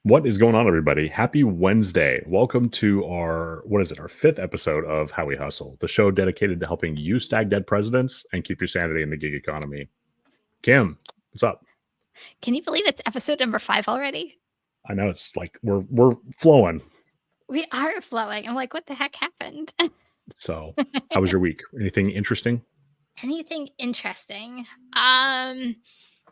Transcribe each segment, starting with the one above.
What is going on, everybody? Happy Wednesday. Welcome to our fifth episode of How We Hustle, the show dedicated to helping you stag dead presidents and keep your sanity in the gig economy. Kim, what's up? Can you believe it's episode number 5 already? I know it's like we're flowing. We are flowing. I'm like, what the heck happened? So, how was your week? Anything interesting? Anything interesting?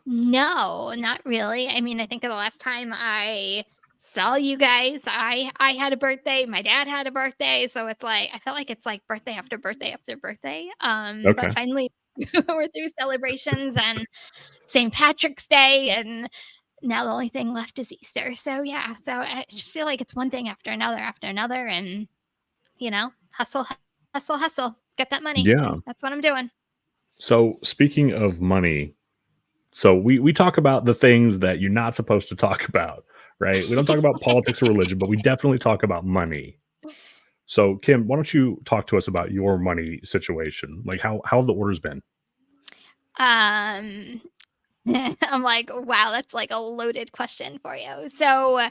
No, not really. I mean, I think the last time I saw you guys, I had a birthday. My dad had a birthday, so it's like I felt like it's like birthday after birthday after birthday. But Okay. finally we're through celebrations and St. Patrick's Day, and now the only thing left is Easter. So yeah, so I just feel like it's one thing after another, and hustle, hustle, hustle, get that money. Yeah. That's what I'm doing. So, speaking of money, so we talk about the things that you're not supposed to talk about, right? We don't talk about politics or religion, but we definitely talk about money. So, Kim, why don't you talk to us about your money situation? Like how have the orders been? Um, I'm like, wow, that's like a loaded question for you. So,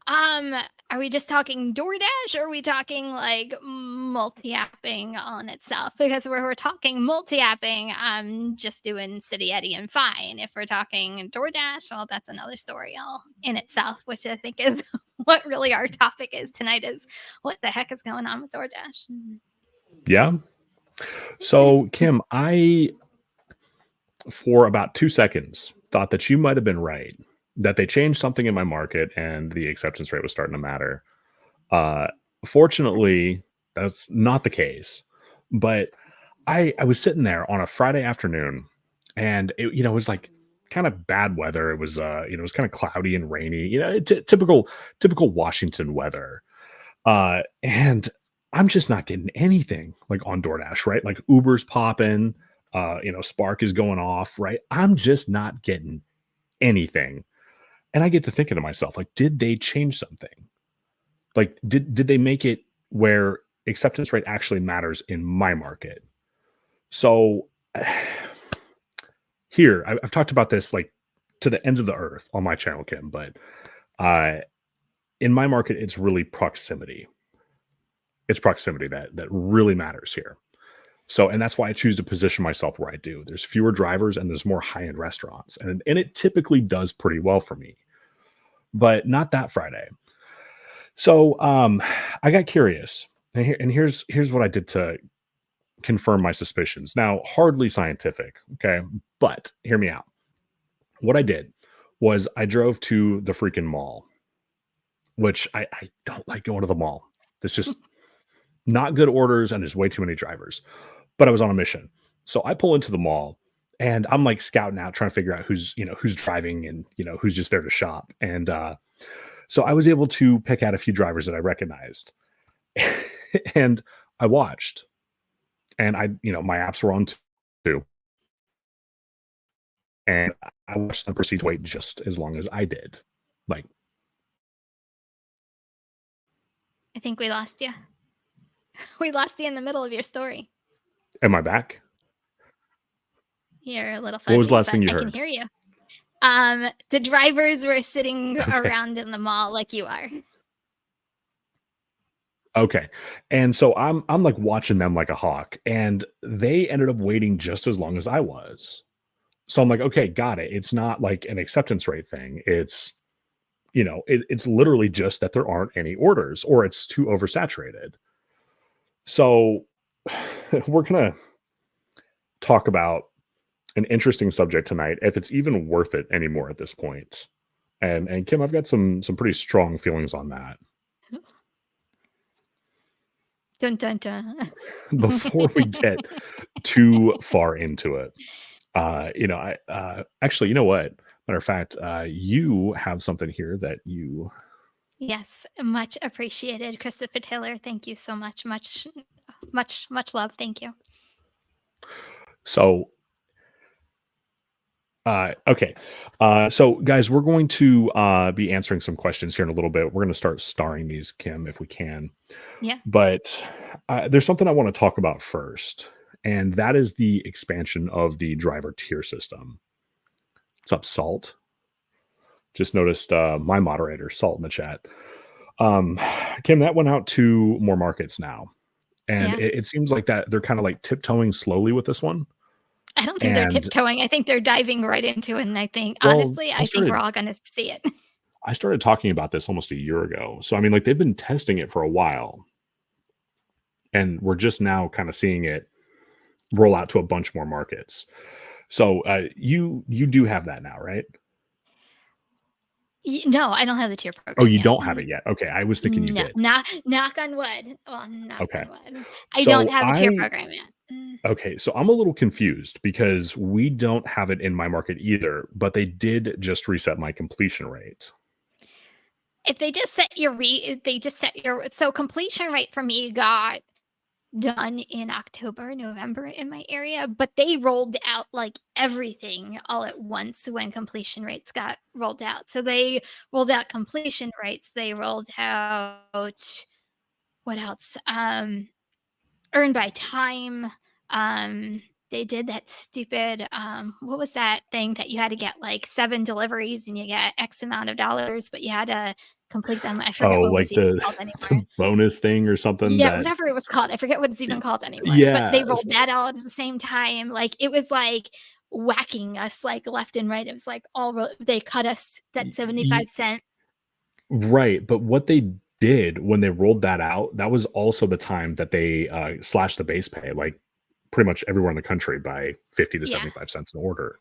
um, are we just talking DoorDash, or are we talking like multi-apping on itself? Because we're talking multi-apping, I'm just doing Steady Eddie and fine. If we're talking DoorDash, well, that's another story all in itself, which I think is what really our topic is tonight is what the heck is going on with DoorDash? Yeah. So, Kim, I for about 2 seconds thought that you might have been right, that they changed something in my market and the acceptance rate was starting to matter. Uh Fortunately, that's not the case. But I was sitting there on a Friday afternoon and it was like kind of bad weather. It was it was kind of cloudy and rainy, typical Washington weather. And I'm just not getting anything like on DoorDash, right? Like Uber's popping, Spark is going off, right? I'm just not getting anything. And I get to thinking to myself, like, did they change something? Like, did they make it where acceptance rate actually matters in my market? So here, I've talked about this like to the ends of the earth on my channel, Kim, but uh in my market, it's really proximity. It's proximity that really matters here. So, and that's why I choose to position myself where I do. There's fewer drivers and there's more high-end restaurants. And it typically does pretty well for me, but not that Friday. So I got curious. And here's what I did to confirm my suspicions. Now, hardly scientific, okay? But hear me out. What I did was I drove to the freaking mall, which I don't like going to the mall. It's just not good orders and there's way too many drivers. But I was on a mission. So I pull into the mall and I'm like scouting out, trying to figure out who's driving and, who's just there to shop. And so I was able to pick out a few drivers that I recognized. And I watched and my apps were on too. And I watched them proceed to wait just as long as I did. Like, I think we lost you. We lost you in the middle of your story. am I back? You're a little What was fuzzy, the last but thing you I can heard? hear you. The drivers were sitting Okay. around in the mall like you are. Okay. And so I'm like watching them like a hawk and they ended up waiting just as long as I was. So I'm like, okay, got it. It's not like an acceptance rate thing. It's literally just that there aren't any orders or it's too oversaturated. So we're going to talk about an interesting subject tonight if it's even worth it anymore at this point. And Kim, I've got some pretty strong feelings on that. Dun dun dun. Before we get too far into it, I actually, you know what? Matter of fact, you have something here that you. Yes, much appreciated, Christopher Taylor. Thank you so much. Much love. Thank you. So, okay. So guys, we're going to be answering some questions here in a little bit. We're going to start starring these, Kim, if we can. Yeah. But there's something I want to talk about first, and that is the expansion of the driver tier system. What's up, Salt? Just noticed my moderator, Salt, in the chat. Um, Kim, that went out to more markets now. And Yeah. it seems like that they're kind of like tiptoeing slowly with this one. I don't think they're And tiptoeing. I think they're diving right into it, and I think well, honestly, I think we're all gonna see it. I started talking about this almost a year ago. So I mean, like they've been testing it for a while, and we're just now kind of seeing it roll out to a bunch more markets. So you do have that now, right? No, I don't have the tier Oh, program you yet. don't have it yet. Okay, I was thinking you No, did. knock on wood. Well, knock Okay. on wood. I don't So have a tier I program yet. okay, so I'm a little confused because we don't have it in my market either, but they did just reset my completion rate. If they just set your they just set your so completion rate for me got done in October, November in my area, but they rolled out like everything all at once when completion rates got rolled out. So they rolled out completion rates, they rolled out what else? Earn by time. They did that stupid what was that thing that you had to get like 7 deliveries and you get X amount of dollars, but you had to complete them. I forget Oh, what was like even the called anymore. the bonus thing or something Yeah, that whatever it was called. I forget what it's even called anymore. But yeah, they rolled that out at the same time. Like it was like whacking us like left and right. It was like they cut us that y 75 cent. right, but what they did when they rolled that out, that was also the time that they, slashed the base pay, like, pretty much everywhere in the country by 50 to Yeah. 75 cents an order.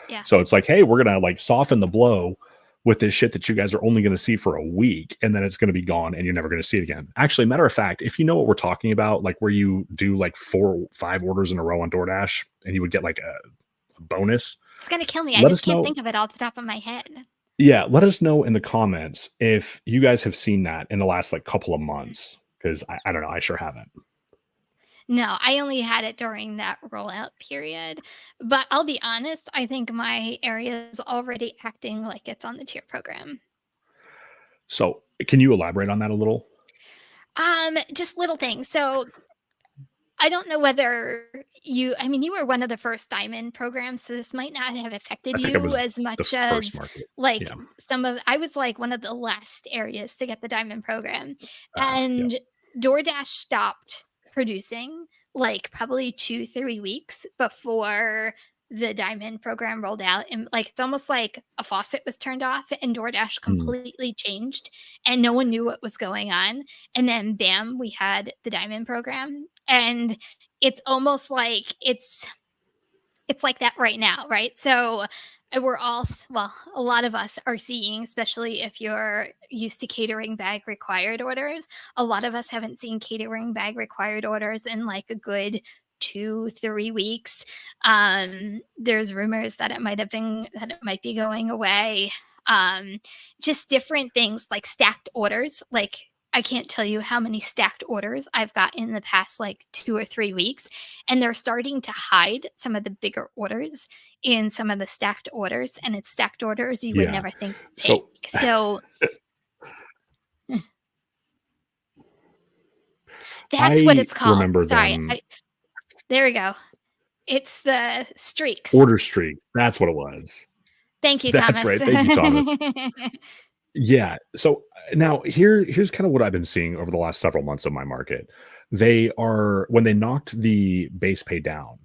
Yeah. So it's like, "Hey, we're gonna, like, soften the blow with this shit that you guys are only gonna see for a week, and then it's gonna be gone, and you're never gonna see it again." Actually, matter of fact, if you know what we're talking about, like, where you do, like, 4, 5 orders in a row on DoorDash, and you would get, like, a bonus, It's gonna kill me. I let just us can't know. think of it off the top of my head. Yeah, let us know in the comments if you guys have seen that in the last, like, couple of months, 'cause I don't know, I sure haven't. No, I only had it during that rollout period, but I'll be honest, I think my area is already acting like it's on the tier program. So, can you elaborate on that a little? Just little things. So I don't know whether I mean, you were one of the first diamond programs, so this might not have affected I think I you was as the much first as market. like Yeah. I was like one of the last areas to get the diamond program. Yeah. And DoorDash stopped producing like probably 2, 3 weeks before the diamond program rolled out. And like it's almost like a faucet was turned off and DoorDash Mm. completely changed and no one knew what was going on. And then bam, we had the diamond program. And it's almost like it's like that right now, right? So we're all well, a lot of us are seeing, especially if you're used to catering bag required orders. A lot of us haven't seen catering bag required orders in like a good 2, 3 weeks. There's rumors that it might be going away. Um, just different things like stacked orders. Like I can't tell you how many stacked orders I've got in the past like 2 or 3 weeks, and they're starting to hide some of the bigger orders in some of the stacked orders, and it's stacked orders you would Yeah. never think to take. So, So that's what I it's called. remember Sorry, them there we go. It's the streaks. order streaks. That's what it was. Thank you, That's Thomas. right. Thank you, Thomas. Yeah. So now here's kind of what I've been seeing over the last several months of my market. They are when they knocked the base pay down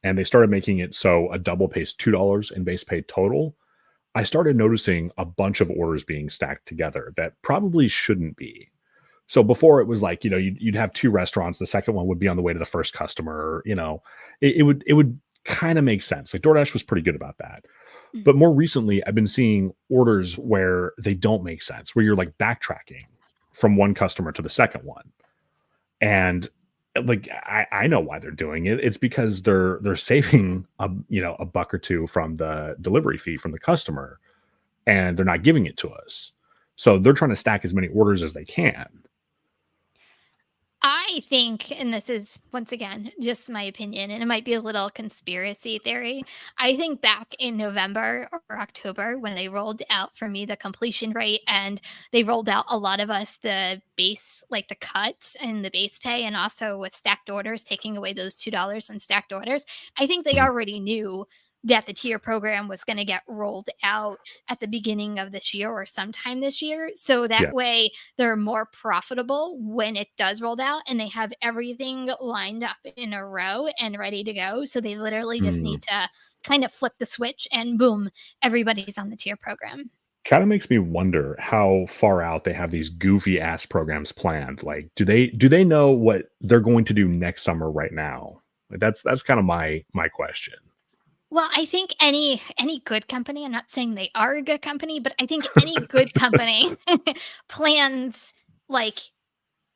and they started making it so a double pays $2 in base pay total. I started noticing a bunch of orders being stacked together that probably shouldn't be. So before it was like, you'd have two restaurants. The second one would be on the way to the first customer. It would kind of make sense. Like DoorDash was pretty good about that. But more recently, I've been seeing orders where they don't make sense, where you're like backtracking from one customer to the second one. And like I know why they're doing it. It's because they're saving a buck or two from the delivery fee from the customer, and they're not giving it to us. So they're trying to stack as many orders as they can. I think, and this is once again just my opinion, and it might be a little conspiracy theory. I think back in November or October when they rolled out for me the completion rate and they rolled out a lot of us the base, like the cuts and the base pay, and also with stacked orders, taking away those $2 in stacked orders. I think they Mhm. already knew that the tier program was going to get rolled out at the beginning of this year or sometime this year. So that Yeah. way they're more profitable when it does rolled out and they have everything lined up in a row and ready to go. So they literally just Mm. need to kind of flip the switch and boom, everybody's on the tier program. Kind of makes me wonder how far out they have these goofy ass programs planned. Like, do they know what they're going to do next summer right now? Like, that's kind of my question. Well, I think any good company, I'm not saying they are a good company, but I think any good company plans like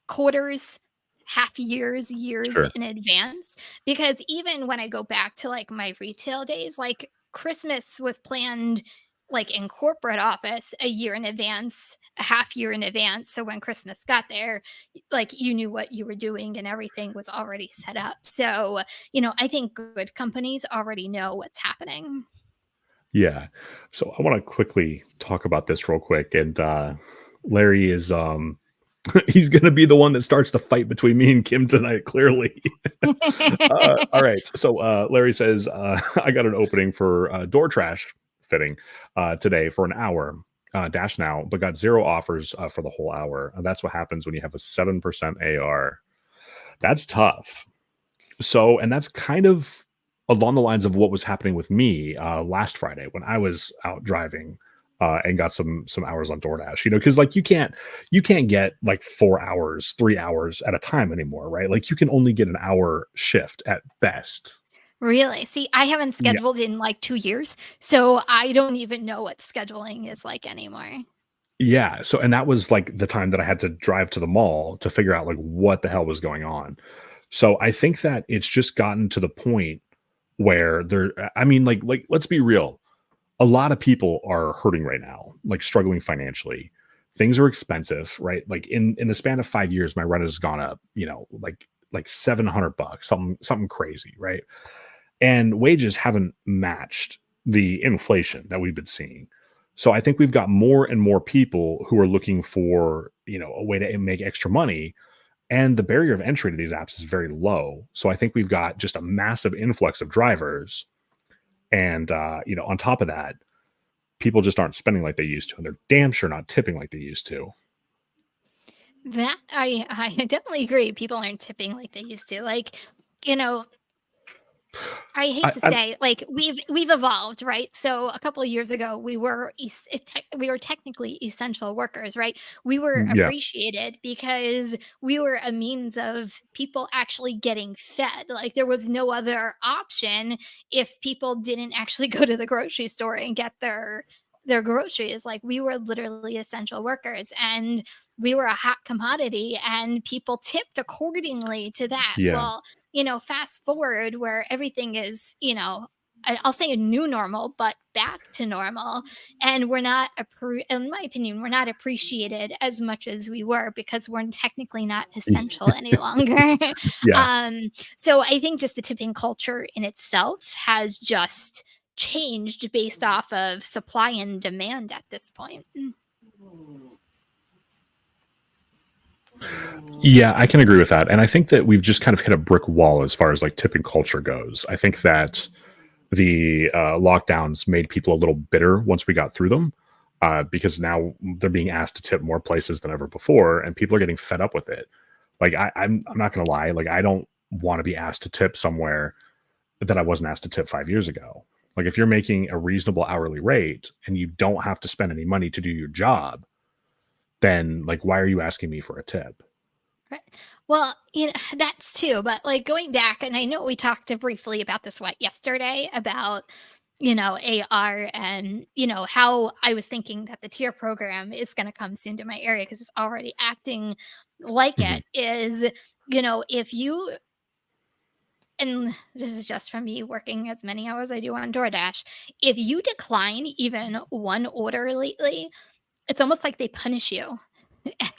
quarters, half years, years Sure. in advance. Because even when I go back to like my retail days, like Christmas was planned like in corporate office a year in advance, a half year in advance. So when Christmas got there, like you knew what you were doing and everything was already set up. So, I think good companies already know what's happening. Yeah. So I want to quickly talk about this real quick. And Larry is he's gonna be the one that starts the fight between me and Kim tonight, clearly. All right. So Larry says, I got an opening for door trash fitting today for an hour. Dash now, but got zero offers for the whole hour. And that's what happens when you have a 7% AR. That's tough. So, and that's kind of along the lines of what was happening with me last Friday when I was out driving and got some hours on DoorDash. Because like you can't get like 4 hours, 3 hours at a time anymore, right? Like you can only get an hour shift at best. Really? See, I haven't Yeah, scheduled in like 2 years, so I don't even know what scheduling is like anymore. yeah. So, and that was like the time that I had to drive to the mall to figure out like what the hell was going on. So I think that it's just gotten to the point where I mean, like let's be real. A lot of people are hurting right now, like struggling financially. Things are expensive, right? Like in the span of 5 years, my rent has gone up, like $700, something crazy, right? And wages haven't matched the inflation that we've been seeing. So I think we've got more and more people who are looking for, a way to make extra money, and the barrier of entry to these apps is very low. So I think we've got just a massive influx of drivers, and on top of that, people just aren't spending like they used to, and they're damn sure not tipping like they used to. That I definitely agree. People aren't tipping like they used to. Like, you know, I hate to I say, like we've evolved, right? So a couple of years ago, we were technically essential workers, right? We were yeah, appreciated because we were a means of people actually getting fed. Like there was no other option if people didn't actually go to the grocery store and get their groceries. Like we were literally essential workers, and we were a hot commodity, and people tipped accordingly to that. yeah, Well, fast forward where everything is, I'll say a new normal, but back to normal. And we're not, in my opinion, we're not appreciated as much as we were because we're technically not essential any longer. yeah. um, so I think just the tipping culture in itself has just changed based off of supply and demand at this point. Yeah, I can agree with that. And I think that we've just kind of hit a brick wall as far as like tipping culture goes. I think that the lockdowns made people a little bitter once we got through them, because now they're being asked to tip more places than ever before, and people are getting fed up with it. Like I'm not gonna lie, like I don't want to be asked to tip somewhere that I wasn't asked to tip 5 years ago. Like if you're making a reasonable hourly rate and you don't have to spend any money to do your job, then like why are you asking me for a tip? Right. Well, that's too, but like going back, and I know we talked briefly about this yesterday about, AR and, how I was thinking that the tier program is going to come soon to my area because it's already acting like Mhm. it is, if you, and this is just from me working as many hours I do on DoorDash, if you decline even one order lately, it's almost like they punish you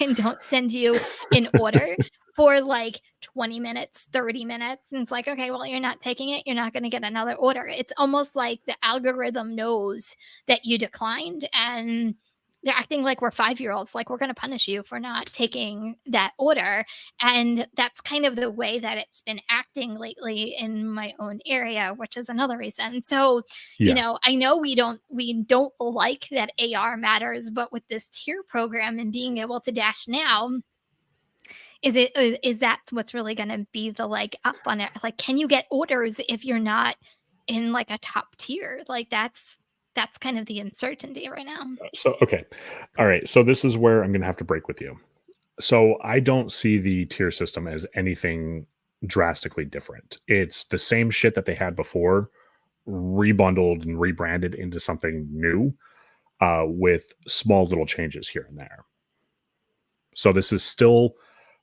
and don't send you an order for like 20 minutes, 30 minutes. And it's like, okay, well, you're not taking it. You're not going to get another order. It's almost like the algorithm knows that you declined and they're acting like we're 5-year-olds, like we're going to punish you for not taking that order. And that's kind of the way that it's been acting lately in my own area, which is another reason. So, Yeah. I know we don't like that AR matters, but with this tier program and being able to dash now, is that what's really going to be the like up on it? Like, can you get orders if you're not in like a top tier? Like that's kind of the uncertainty right now. So, okay. All right. So this is where I'm going to have to break with you. So I don't see the tier system as anything drastically different. It's the same shit that they had before, rebundled and rebranded into something new, with small little changes here and there. So this is still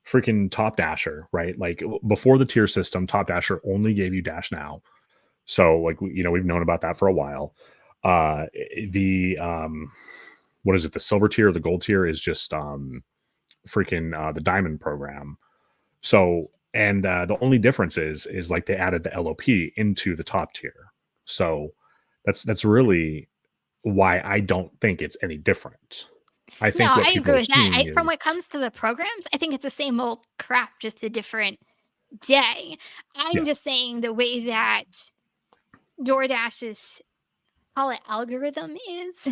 freaking Top Dasher, right? Like before the tier system, Top Dasher only gave you Dash Now. So like we've known about that for a while. The what is it? The silver tier or the gold tier is just freaking the diamond program. So and the only difference is like they added the LOP into the top tier. So that's really why I don't think it's any different. I No, think what I people agree are with that. seeing From is what comes to the programs, I think it's the same old crap, just a different day. I'm yeah, just saying the way that DoorDash's call it algorithm is.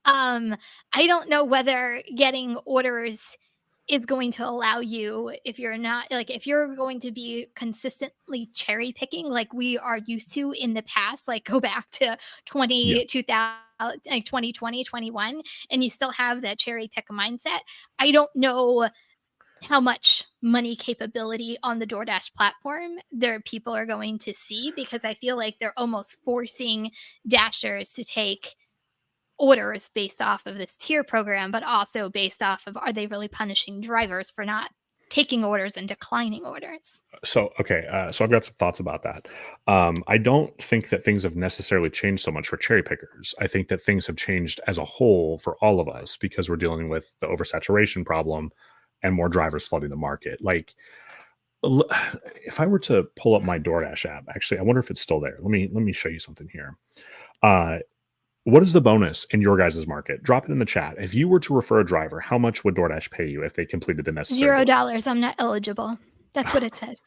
um, I don't know whether getting orders is going to allow you, if you're not like if you're going to be consistently cherry picking like we are used to in the past, like go back to yeah. 2000, like 2020, 21, and you still have that cherry pick mindset. I don't know how much money capability on the DoorDash platform their people are going to see, because I feel like they're almost forcing dashers to take orders based off of this tier program, but also based off of, are they really punishing drivers for not taking orders and declining orders? So okay, so I've got some thoughts about that. I don't think that things have necessarily changed so much for cherry pickers. I think that things have changed as a whole for all of us because we're dealing with the oversaturation problem and more drivers flooding the market. Like, l- if I were to pull up my DoorDash app, actually, I wonder if it's still there. Let me show you something here. Uh, what is the bonus in your guys' market? Drop it in the chat. If you were to refer a driver, how much would DoorDash pay you if they completed the necessary $0. I'm not eligible. That's what it says.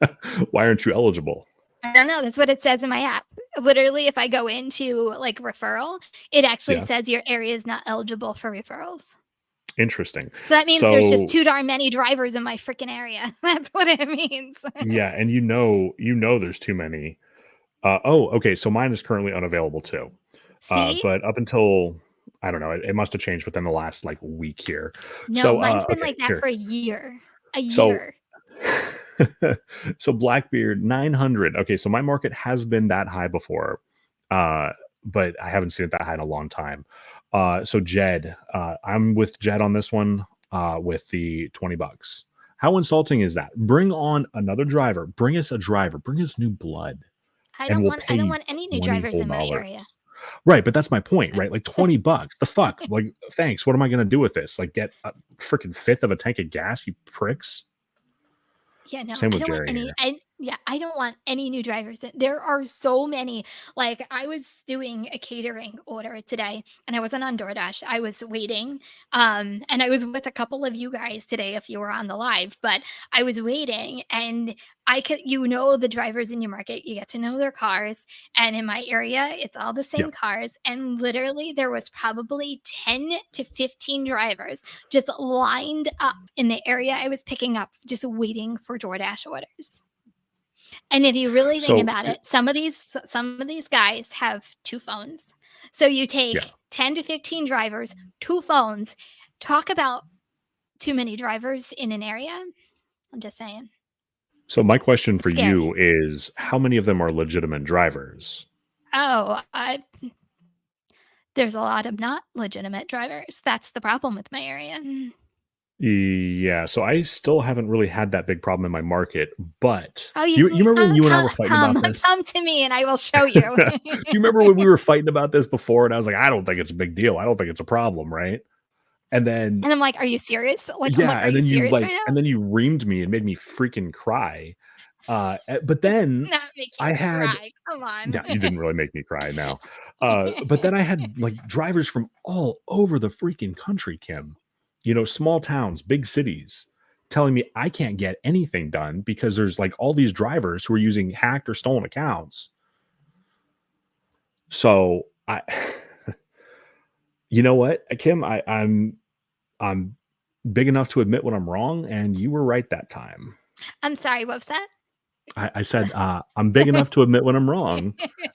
delivery? Why aren't you eligible? I don't know. That's what it says in my app. Literally, if I go into like referral, it actually Yeah, says your area is not eligible for referrals. interesting. So that means there's just So too darn many drivers in my freaking area. That's what it means. yeah, and there's too many. Oh, okay. So mine is currently unavailable too. See? But up until I don't know, it must have changed within the last like week here. No, So mine's been okay, like that here. for a year. A So year. so Blackbeard 900. Okay, so my market has been that high before, uh, but I haven't seen it that high in a long time. So Jed, I'm with Jed on this one. With the $20. How insulting is that? Bring on another driver. Bring us a driver. Bring us new blood, and we'll I pay don't you want any new 20 drivers whole in my dollars. area. Right, but that's my point, right? Like $20. The fuck? Like, thanks. What am I gonna do with this? Like, get a freaking fifth of a tank of gas, you pricks. Yeah, no, Same I with don't want Jerry any here. I don't want any new drivers. There are so many. Like I was doing a catering order today and I wasn't on DoorDash. I was waiting. And I was with a couple of you guys today if you were on the live, but I was waiting and I could the drivers in your market, you get to know their cars. And in my area, it's all the Yeah. same cars. And literally there was probably 10 to 15 drivers just lined up in the area I was picking up, just waiting for DoorDash orders. And if you really think So about it, some of these guys have two phones. So you yeah. take 10 to 15 drivers, two phones. Talk about too many drivers in an area. I'm just saying. So my question for It's scary. you is, how many of them are legitimate drivers? Oh, there's a lot of not legitimate drivers. That's the problem with my area. Yeah, so I still haven't really had that big problem in my market, but Oh, you remember when come, you and I come, were fighting come, about this? come to me, and I will show you. Do you remember when we were fighting about this before? And I was like, I don't think it's a big deal. I don't think it's a problem, right? And then And I'm like, "Are you serious?" Like, I'm yeah, like, "Are you serious right and now?" then you reamed me and made me freaking cry. But then Not making I me had cry. Come on. no, you didn't really make me cry now. But then I had like drivers from all over the freaking country, Kim. Small towns, big cities, telling me I can't get anything done because there's like all these drivers who are using hacked or stolen accounts. So you know what, Kim, I'm big enough to admit when I'm wrong, and you were right that time. I'm sorry, what was that? I said I'm big enough to admit when I'm wrong,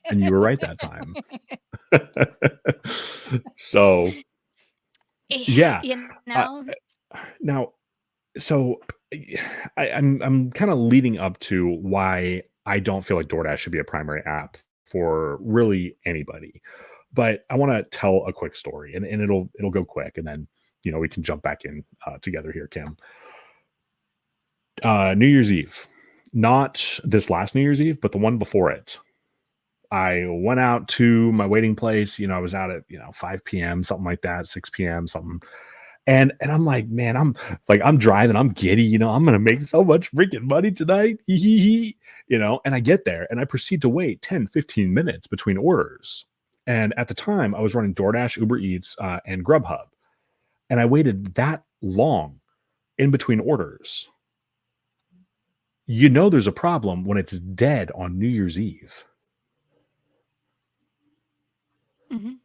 and you were right that time. So yeah, You uh, know? now so I'm kind of leading up to why I don't feel like DoorDash should be a primary app for really anybody. But I want to tell a quick story, and it'll go quick, and then we can jump back in together here, Kim. New Year's Eve, not this last New Year's Eve, but the one before it. I went out to my waiting place. I was out at 5 p.m., something like that, 6 p.m., something. And I'm like, man, I'm driving, I'm giddy, I'm gonna make so much freaking money tonight. Hee hee hee. And I get there and I proceed to wait 10, 15 minutes between orders. And at the time, I was running DoorDash, Uber Eats, and Grubhub. And I waited that long in between orders. There's a problem when it's dead on New Year's Eve. Mhm.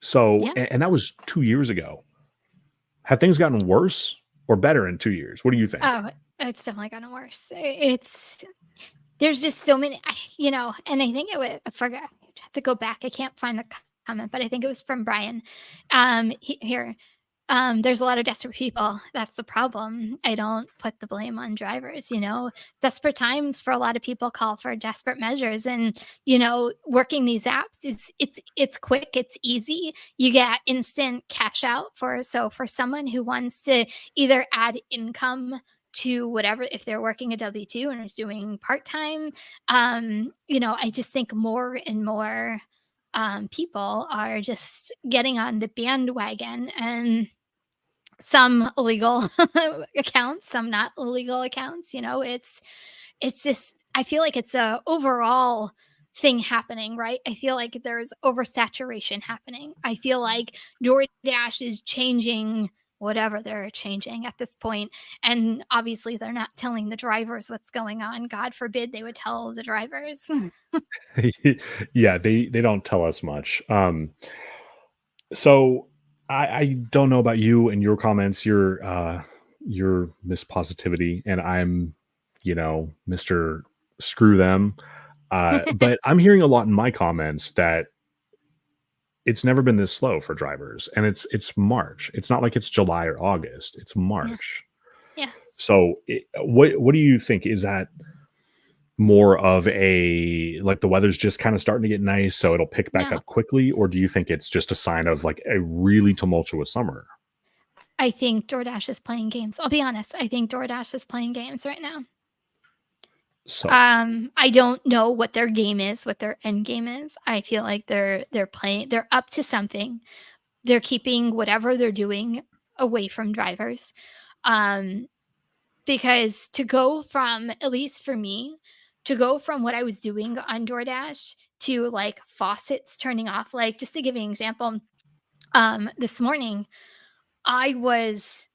So, Yeah. and that was 2 years ago. Have things gotten worse or better in 2 years? What do you think? Oh, it's definitely gotten worse. There's just so many, and I think I forgot. I have to go back. I can't find the comment, but I think it was from Brian. Here, there's a lot of desperate people. That's the problem. I don't put the blame on drivers. Desperate times for a lot of people call for desperate measures, and working these apps it's quick, it's easy. You get instant cash out for someone who wants to either add income to whatever, if they're working a W-2 and is doing part-time. I just think more and more people are just getting on the bandwagon, and some illegal accounts, some not illegal accounts. It's just, I feel like it's a overall thing happening, right? I feel like there's oversaturation happening. I feel like DoorDash is changing whatever they're changing at this point, and obviously they're not telling the drivers what's going on. God forbid they would tell the drivers. Yeah, they don't tell us much. So I don't know about you and your comments, your Miss Positivity, and I'm, Mr. Screw them. But I'm hearing a lot in my comments that it's never been this slow for drivers, and it's March. It's not like it's July or August. It's Yeah. March. Yeah. So what do you think? Is that more of a like the weather's just kind of starting to get nice, so it'll pick back No, up quickly, or do you think it's just a sign of like a really tumultuous summer? I think DoorDash is playing games. I'll be honest. I think DoorDash is playing games right now. So I don't know what their game is, what their end game is. I feel like they're up to something. They're keeping whatever they're doing away from drivers. Um, because to go from, at least for me, to go from what I was doing on DoorDash to like faucets turning off, like just to give you an example, this morning I was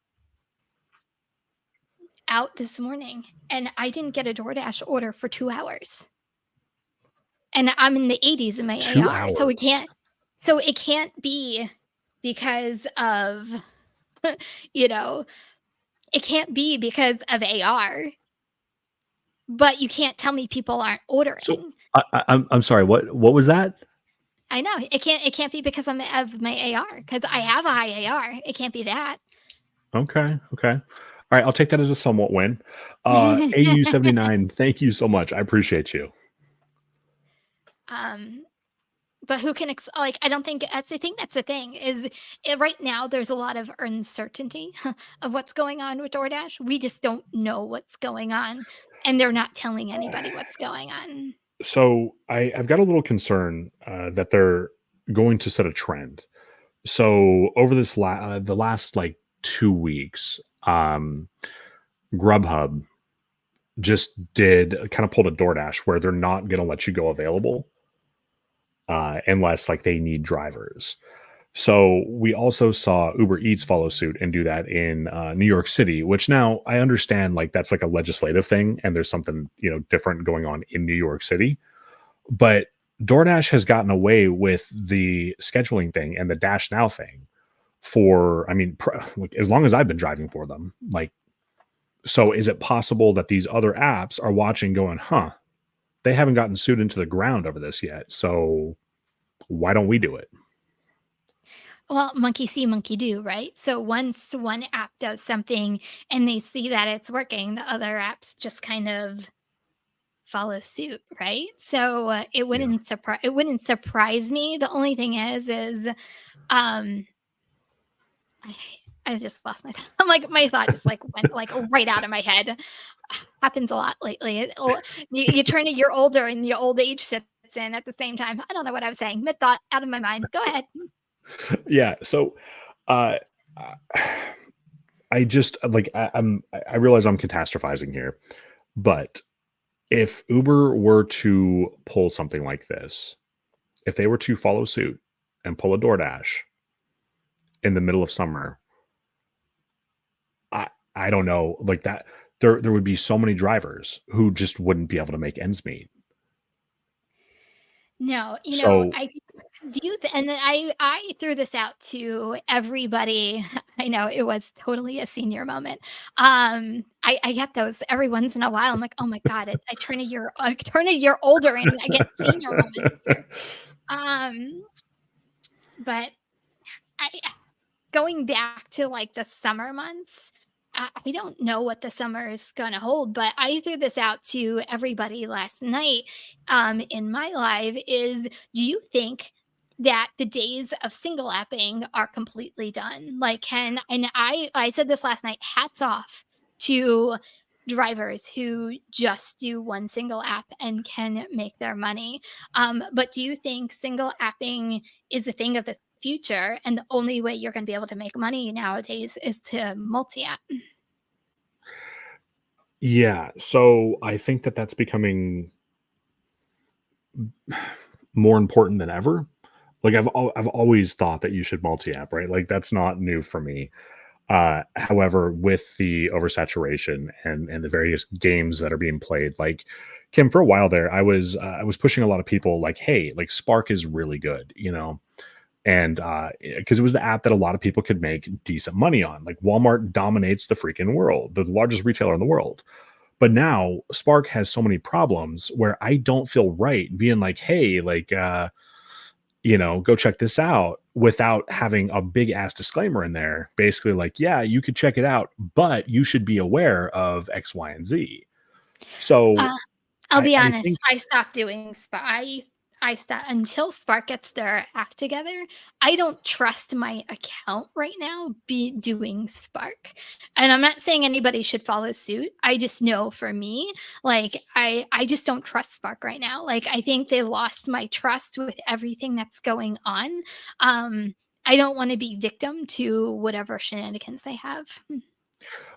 out this morning and I didn't get a DoorDash order for 2 hours. And I'm in the 80s in my 2 AR. hours. So it can't be because of, you know, it can't be because of AR, but you can't tell me people aren't So ordering. I'm sorry. What was that? I know. It can't be because of my AR, because I have a high AR. It can't be that. Okay, okay. All right, I'll take that as a somewhat win. AU79, thank you so much. I appreciate you. um but who can like, I don't think that's, I think that's the thing is right now there's a lot of uncertainty of what's going on with DoorDash. We just don't know what's going on, and they're not telling anybody what's going on. So I've got a little concern that they're going to set a trend. So over the last like 2 weeks, Grubhub, just did kind of pulled a DoorDash where they're not going to let you go available unless like they need drivers. So we also saw Uber Eats follow suit and do that in New York City, which now I understand like that's like a legislative thing and there's something, different going on in New York City. But DoorDash has gotten away with the scheduling thing and the Dash Now thing for, I mean, like, as long as I've been driving for them. Like, so is it possible that these other apps are watching going, huh, they haven't gotten sued into the ground over this yet. So why don't we do it? Well, monkey see, monkey do, right? So once one app does something and they see that it's working, the other apps just kind of follow suit, right? So Yeah. it wouldn't surprise me. The only thing is um I I just lost my I'm like my thought just like went like right out of my head. Happens a lot lately. You turn a year older and your old age sits in at the same time. I don't know what I was saying. Mid thought out of my mind. Go ahead. Yeah. So uh I just like I realize I'm catastrophizing here, but if Uber were to pull something like this, if they were to follow suit and pull a DoorDash in the middle of summer, I don't know, like that there would be so many drivers who just wouldn't be able to make ends meet. No, So I do you th and then I threw this out to everybody. I know it was totally a senior moment. I get those every once in a while. I'm like, "Oh my god, I turn a year older and I get senior moments here." Um, but I going back to, like, the summer months, I don't know what the summer is gonna hold, but I threw this out to everybody last night, in my live is, do you think that the days of single apping are completely done? Like, can and I said this last night, hats off to drivers who just do one single app and can make their money. But do you think single apping is a thing of the future and the only way you're going to be able to make money nowadays is to multi-app? yeah, so I think that that's becoming more important than ever. Like I've always thought that you should multi-app, right? Like that's not new for me. However, with the oversaturation and the various games that are being played, like Kim, for a while there, I was pushing a lot of people like, hey, like Spark is really good, and because it was the app that a lot of people could make decent money on. Like Walmart dominates the freaking world, the largest retailer in the world. But now Spark has so many problems where I don't feel right being like, hey, like go check this out without having a big ass disclaimer in there. Basically, like, yeah, you could check it out, but you should be aware of X, Y, and Z. So Uh, I'll I, be I honest, think, I stopped doing Spark. I stopped until Spark gets their act together. I don't trust my account right now be doing Spark. And I'm not saying anybody should follow suit. I just know for me, like I just don't trust Spark right now. Like I think they lost my trust with everything that's going on. I don't want to be victim to whatever shenanigans they have.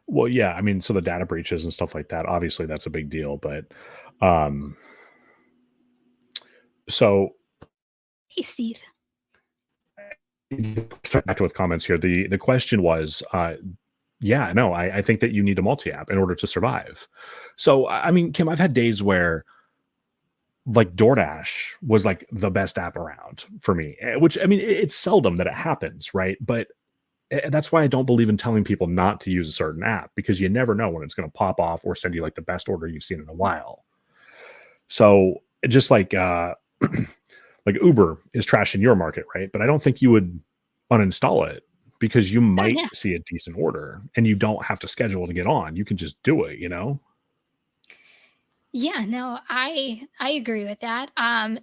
well, yeah, I mean, so the data breaches and stuff like that, obviously that's a big deal. But um, so Hey Steve. start back with comments here. The question was, yeah, no, I think that you need a multi app in order to survive. So I mean, Kim, I've had days where like DoorDash was like the best app around for me, which I mean, it's seldom that it happens, right? But that's why I don't believe in telling people not to use a certain app because you never know when it's going to pop off or send you like the best order you've seen in a while. So just like like Uber is trash in your market, right? But I don't think you would uninstall it because you Oh might yeah. see a decent order and you don't have to schedule to get on. You can just do it. Yeah, no, I agree with that.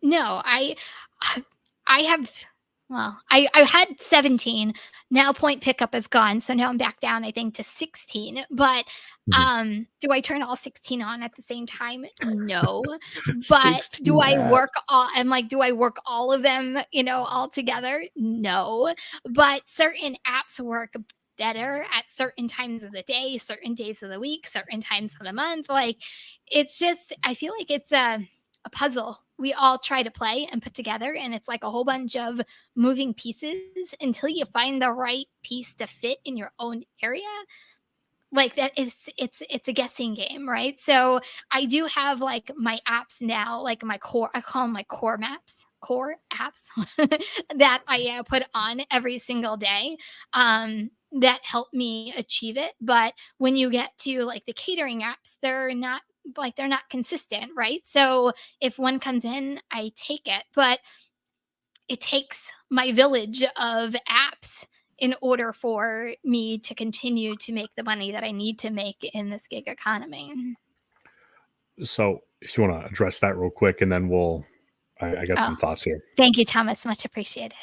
No, I have I had 17. Now point pickup is gone, so now I'm back down I think to 16. But Mhm. do I turn all 16 on at the same time? No. But do 16 I app. work all I'm like, do I work all of them, all together? No. But certain apps work better at certain times of the day, certain days of the week, certain times of the month. Like, it's just, I feel like it's a puzzle we all try to play and put together. And it's like a whole bunch of moving pieces until you find the right piece to fit in your own area. Like that, it's a guessing game, right? So I do have like my apps now, like my core, I call them my core apps that I put on every single day, that help me achieve it. But when you get to like the catering apps, they're not consistent, right? So if one comes in, I take it, but it takes my village of apps in order for me to continue to make the money that I need to make in this gig economy. So if you want to address that real quick, and then I got Oh, some thoughts here. thank you, Thomas. Much appreciated.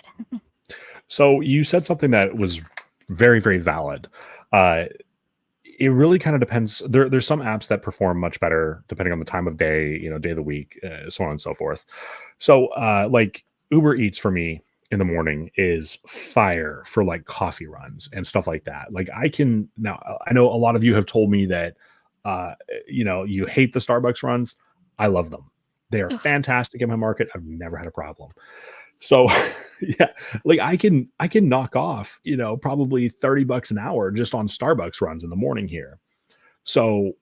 So you said something that was very, very valid. Uh, it really kind of depends. There's some apps that perform much better depending on the time of day, day of the week, so on and so forth. So, like Uber Eats for me in the morning is fire for like coffee runs and stuff like that. Like I can now, I know a lot of you have told me that, you hate the Starbucks runs. I love them. They are Ugh, fantastic in my market. I've never had a problem. So yeah, like I can knock off, probably $30 an hour just on Starbucks runs in the morning here. So,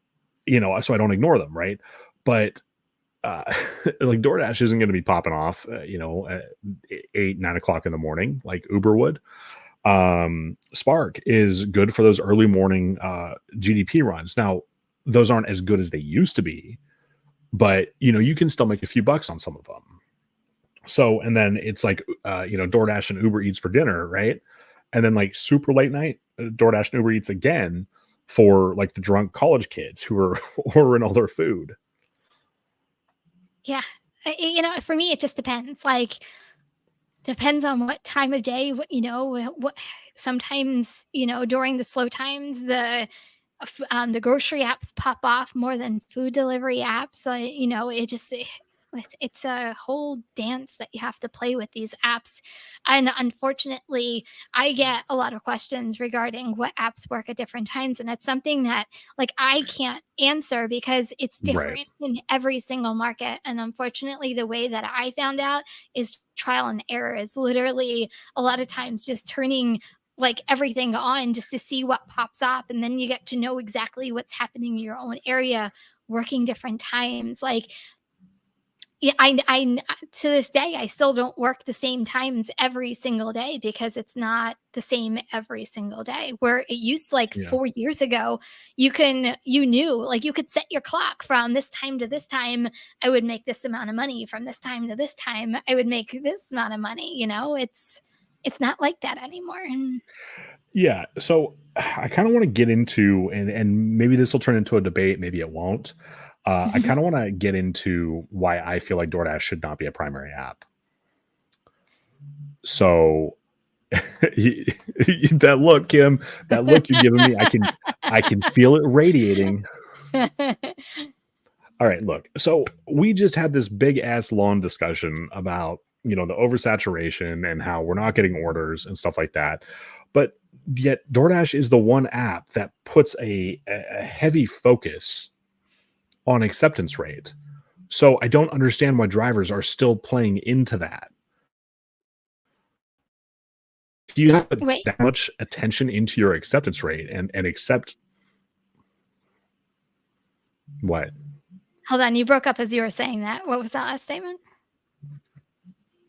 so I don't ignore them, right? But uh like DoorDash isn't going to be popping off, at 8, 9 o'clock in the morning like Uber would. Spark is good for those early morning GDP runs. Now, those aren't as good as they used to be, but you can still make a few bucks on some of them. So, and then it's like, DoorDash and Uber Eats for dinner, right? And then like super late night, DoorDash and Uber Eats again for like the drunk college kids who are ordering all their food. yeah. For me, it just depends. Like, depends on what time of day, what sometimes, during the slow times, the grocery apps pop off more than food delivery apps. It's a whole dance that you have to play with these apps. And unfortunately, I get a lot of questions regarding what apps work at different times. And it's something that like I can't answer because it's Right. different in every single market. And unfortunately, the way that I found out is trial and error is literally a lot of times just turning like everything on just to see what pops up, and then you get to know exactly what's happening in your own area, working different times. Like, yeah, to this day I still don't work the same times every single day because it's not the same every single day. Where it used to, like Yeah. 4 years ago, you knew, like you could set your clock from this time to this time. I would make this amount of money from this time to this time. I would make this amount of money. It's not like that anymore. And Yeah. So I kind of want to get into, and maybe this will turn into a debate, maybe it won't. I kind of want to get into why I feel like DoorDash should not be a primary app. So that look, Kim, that look you're giving me, I can feel it radiating. All right, look. So we just had this big ass long discussion about, the oversaturation and how we're not getting orders and stuff like that. But yet DoorDash is the one app that puts a heavy focus on acceptance rate. So I don't understand why drivers are still playing into that. Do you have Wait, that much attention into your acceptance rate and accept what? hold on, you broke up as you were saying that. What was that last statement?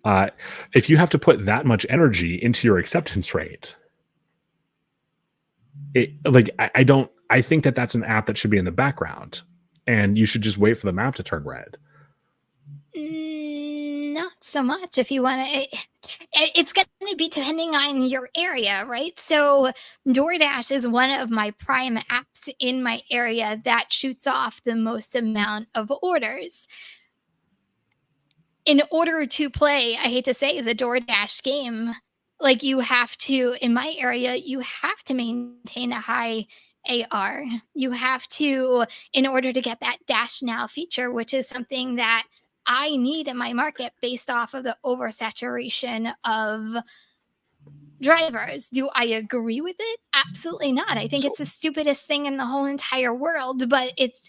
Uh, if you have to put that much energy into your acceptance rate, I don't, I think that that's an app that should be in the background and you should just wait for the map to turn red. Not so much. If you want to, it's going to be depending on your area, right? So, DoorDash is one of my prime apps in my area that shoots off the most amount of orders. In order to play, I hate to say, the DoorDash game, like you have to, in my area, you have to maintain a high AR. You have to, in order to get that Dash Now feature, which is something that I need in my market based off of the oversaturation of drivers. Do I agree with it? Absolutely not. I think So it's the stupidest thing in the whole entire world, but it's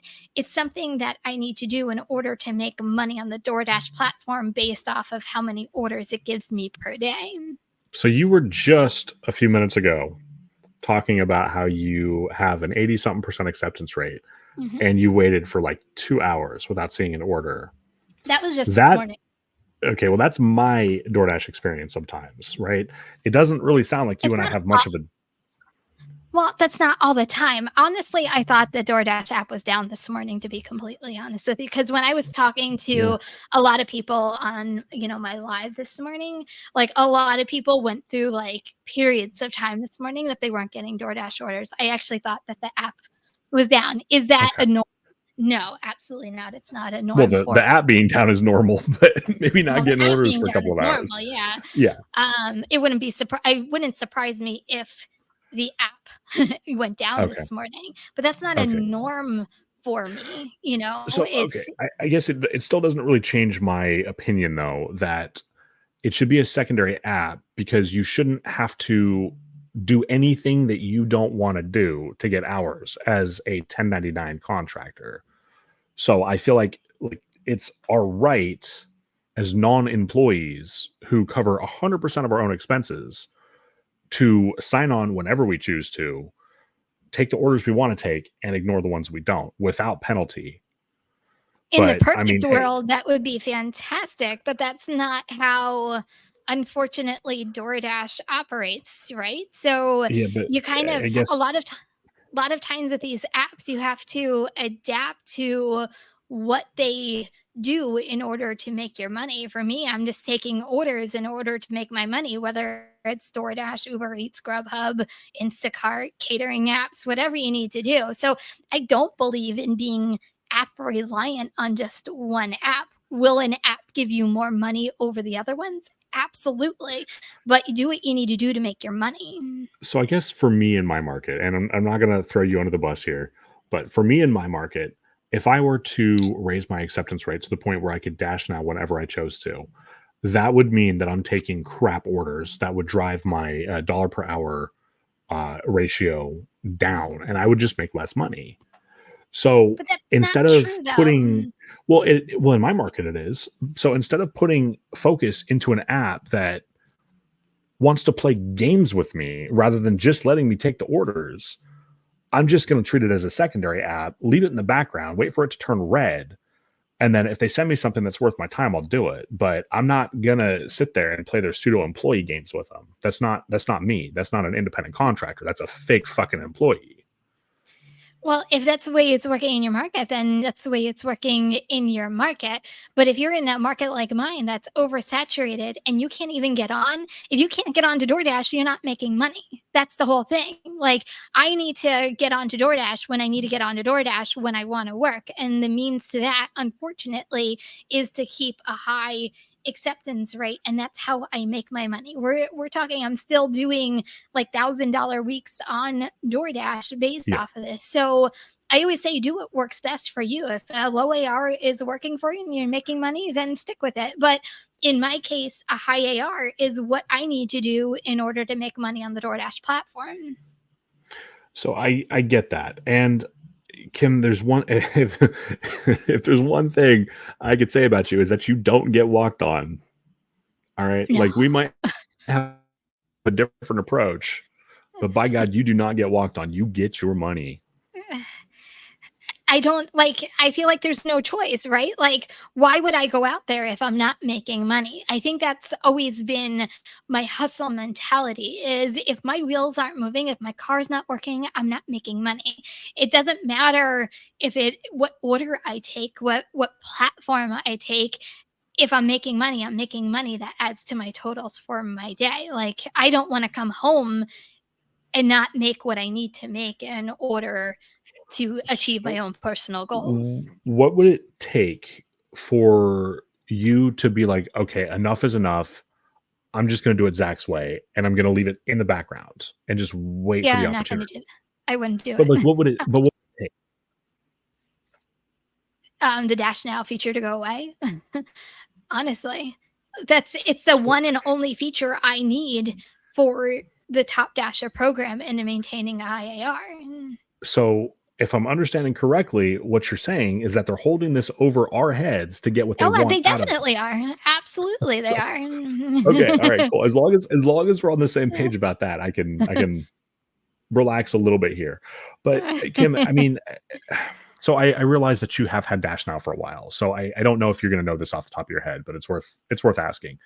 something that I need to do in order to make money on the DoorDash platform based off of how many orders it gives me per day. so you were just a few minutes ago talking about how you have an 80 something percent acceptance rate Mhm. and you waited for like 2 hours without seeing an order. That was just this That morning. okay, well, that's my DoorDash experience sometimes, right? It doesn't really sound like you It's and I not have all, much of a well, that's not all the time. Honestly, I thought the DoorDash app was down this morning, to be completely honest with you, because when I was talking yeah. to a lot of people on, my live this morning, like a lot of people went through like periods of time this morning that they weren't getting DoorDash orders. I actually thought that the app was down. Is that Okay. a norm? No, absolutely not. It's not a Well, norm the for app being down is normal, but maybe not well, the getting app orders being for a down couple is of hours. normal, yeah. Yeah. It wouldn't surprise me if the app went down Okay. this morning, but that's not a Okay. norm for me, So, okay. it's I guess it still doesn't really change my opinion, though, that it should be a secondary app because you shouldn't have to do anything that you don't want to do to get hours as a 1099 contractor. So I feel like it's our right as non-employees who cover 100% of our own expenses to sign on whenever we choose to, take the orders we want to take and ignore the ones we don't without penalty. in the But I mean, perfect hey, world, that would be fantastic, but that's not how, unfortunately, DoorDash operates, right? So, yeah, but you kind I of guess a lot of times with these apps, you have to adapt to what they do in order to make your money. For me, I'm just taking orders in order to make my money, whether it's DoorDash, Uber Eats, Grubhub, Instacart, catering apps, whatever you need to do. So I don't believe in being app reliant on just one app. Will an app give you more money over the other ones? Absolutely. But you do what you need to do to make your money. so. I guess for me in my market, and I'm not going to throw you under the bus here, but for me in my market, if I were to raise my acceptance rate to the point where I could dash now whenever I chose to, that would mean that I'm taking crap orders that would drive my dollar per hour ratio down, and I would just make less money. So But that's not instead of true though. putting, well, in my market it is. So instead of putting focus into an app that wants to play games with me rather than just letting me take the orders, I'm just going to treat it as a secondary app, leave it in the background, wait for it to turn red. And then if they send me something that's worth my time, I'll do it. But I'm not gonna sit there and play their pseudo employee games with them. That's not me. That's not an independent contractor. That's a fake fucking employee. Well, if that's the way it's working in your market, then that's the way it's working in your market. But if you're in a market like mine that's oversaturated and you can't even get on, if you can't get on to DoorDash, you're not making money. That's the whole thing. Like, I need to get on to DoorDash when I need to get on to DoorDash when I want to work. And the means to that, unfortunately, is to keep a high acceptance rate, and that's how I make my money. We're talking I'm still doing like $1,000 weeks on DoorDash based Yeah. off of this. So I always say do what works best for you. If a low AR is working for you and you're making money, then stick with it. But in my case, a high AR is what I need to do in order to make money on the DoorDash platform. So I get that. And Kim, there's one if there's one thing I could say about you is that you don't get walked on. All right. No. Like we might have a different approach, but by God, you do not get walked on. You get your money. I don't like I feel like there's no choice, right? Like, why would I go out there if I'm not making money? I think that's always been my hustle mentality is if my wheels aren't moving, if my car's not working, I'm not making money. It doesn't matter if it what order I take, what platform I take. If I'm making money, I'm making money that adds to my totals for my day. Like, I don't want to come home and not make what I need to make in order to achieve my So own personal goals. what would it take for you to be like, okay, enough is enough. I'm just going to do it Zach's way, and I'm going to leave it in the background and just wait for Yeah, the I'm not gonna opportunity. do that. I wouldn't do But like, it. what would it? But what would it take? The Dash Now feature to go away. Honestly, it's the one and only feature I need for the Top Dasher program into maintaining IAR. So if I'm understanding correctly, what you're saying is that they're holding this over our heads to get what they Oh, want they out of definitely us. are. Absolutely, they So are. okay, all right, cool. As long as we're on the same page about that, I can relax a little bit here. But Kim, I mean, so I realize that you have had Dash now for a while. So I don't know if you're going to know this off the top of your head, but it's worth asking.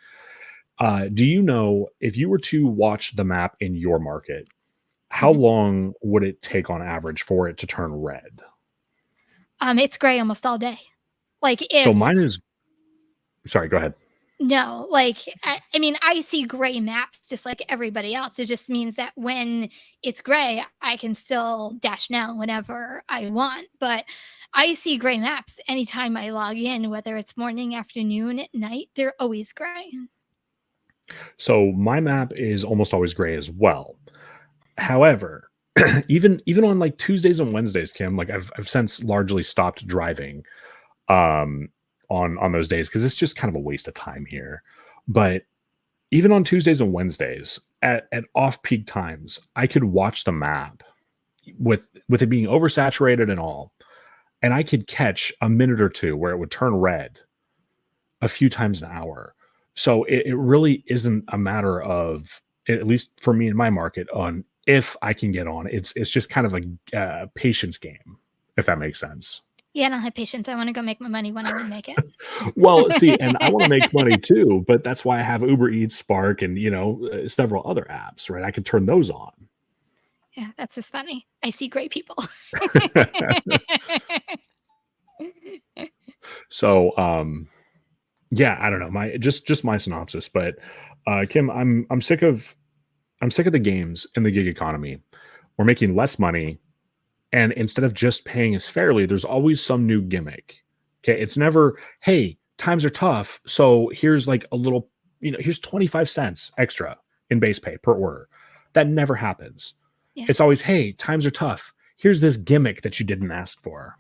Do you know if you were to watch the map in your market, how Mhm. long would it take on average for it to turn red? It's gray almost all day. Like So if mine is sorry, go ahead. No, like I mean, I see gray maps just like everybody else. It just means that when it's gray, I can still dash now whenever I want. But I see gray maps anytime I log in, whether it's morning, afternoon, at night, they're always gray. So my map is almost always gray as well. However, even on like Tuesdays and Wednesdays, Kim, like I've since largely stopped driving um on those days because it's just kind of a waste of time here. But even on Tuesdays and Wednesdays at off-peak times, I could watch the map with it being oversaturated and all, and I could catch a minute or two where it would turn red a few times an hour. So it really isn't a matter of, at least for me in my market, on if I can get on. It's just kind of a patience game, if that makes sense. Yeah, I don't have patience. I want to go make my money when I want to make Well, see, and I want to make money it. too, but that's why I have Uber Eats, Spark, and several other apps, right? I can turn those on. Yeah, that's just funny. I see gray people. So, yeah, I don't know. My just my synopsis, but Kim, I'm sick of the games in the gig economy. We're making less money, and instead of just paying us fairly, there's always some new gimmick. Okay, it's never, hey, times are tough, so here's like a little, here's 25 cents extra in base pay per order. That never happens. Yeah. It's always, hey, times are tough. Here's this gimmick that you didn't ask for.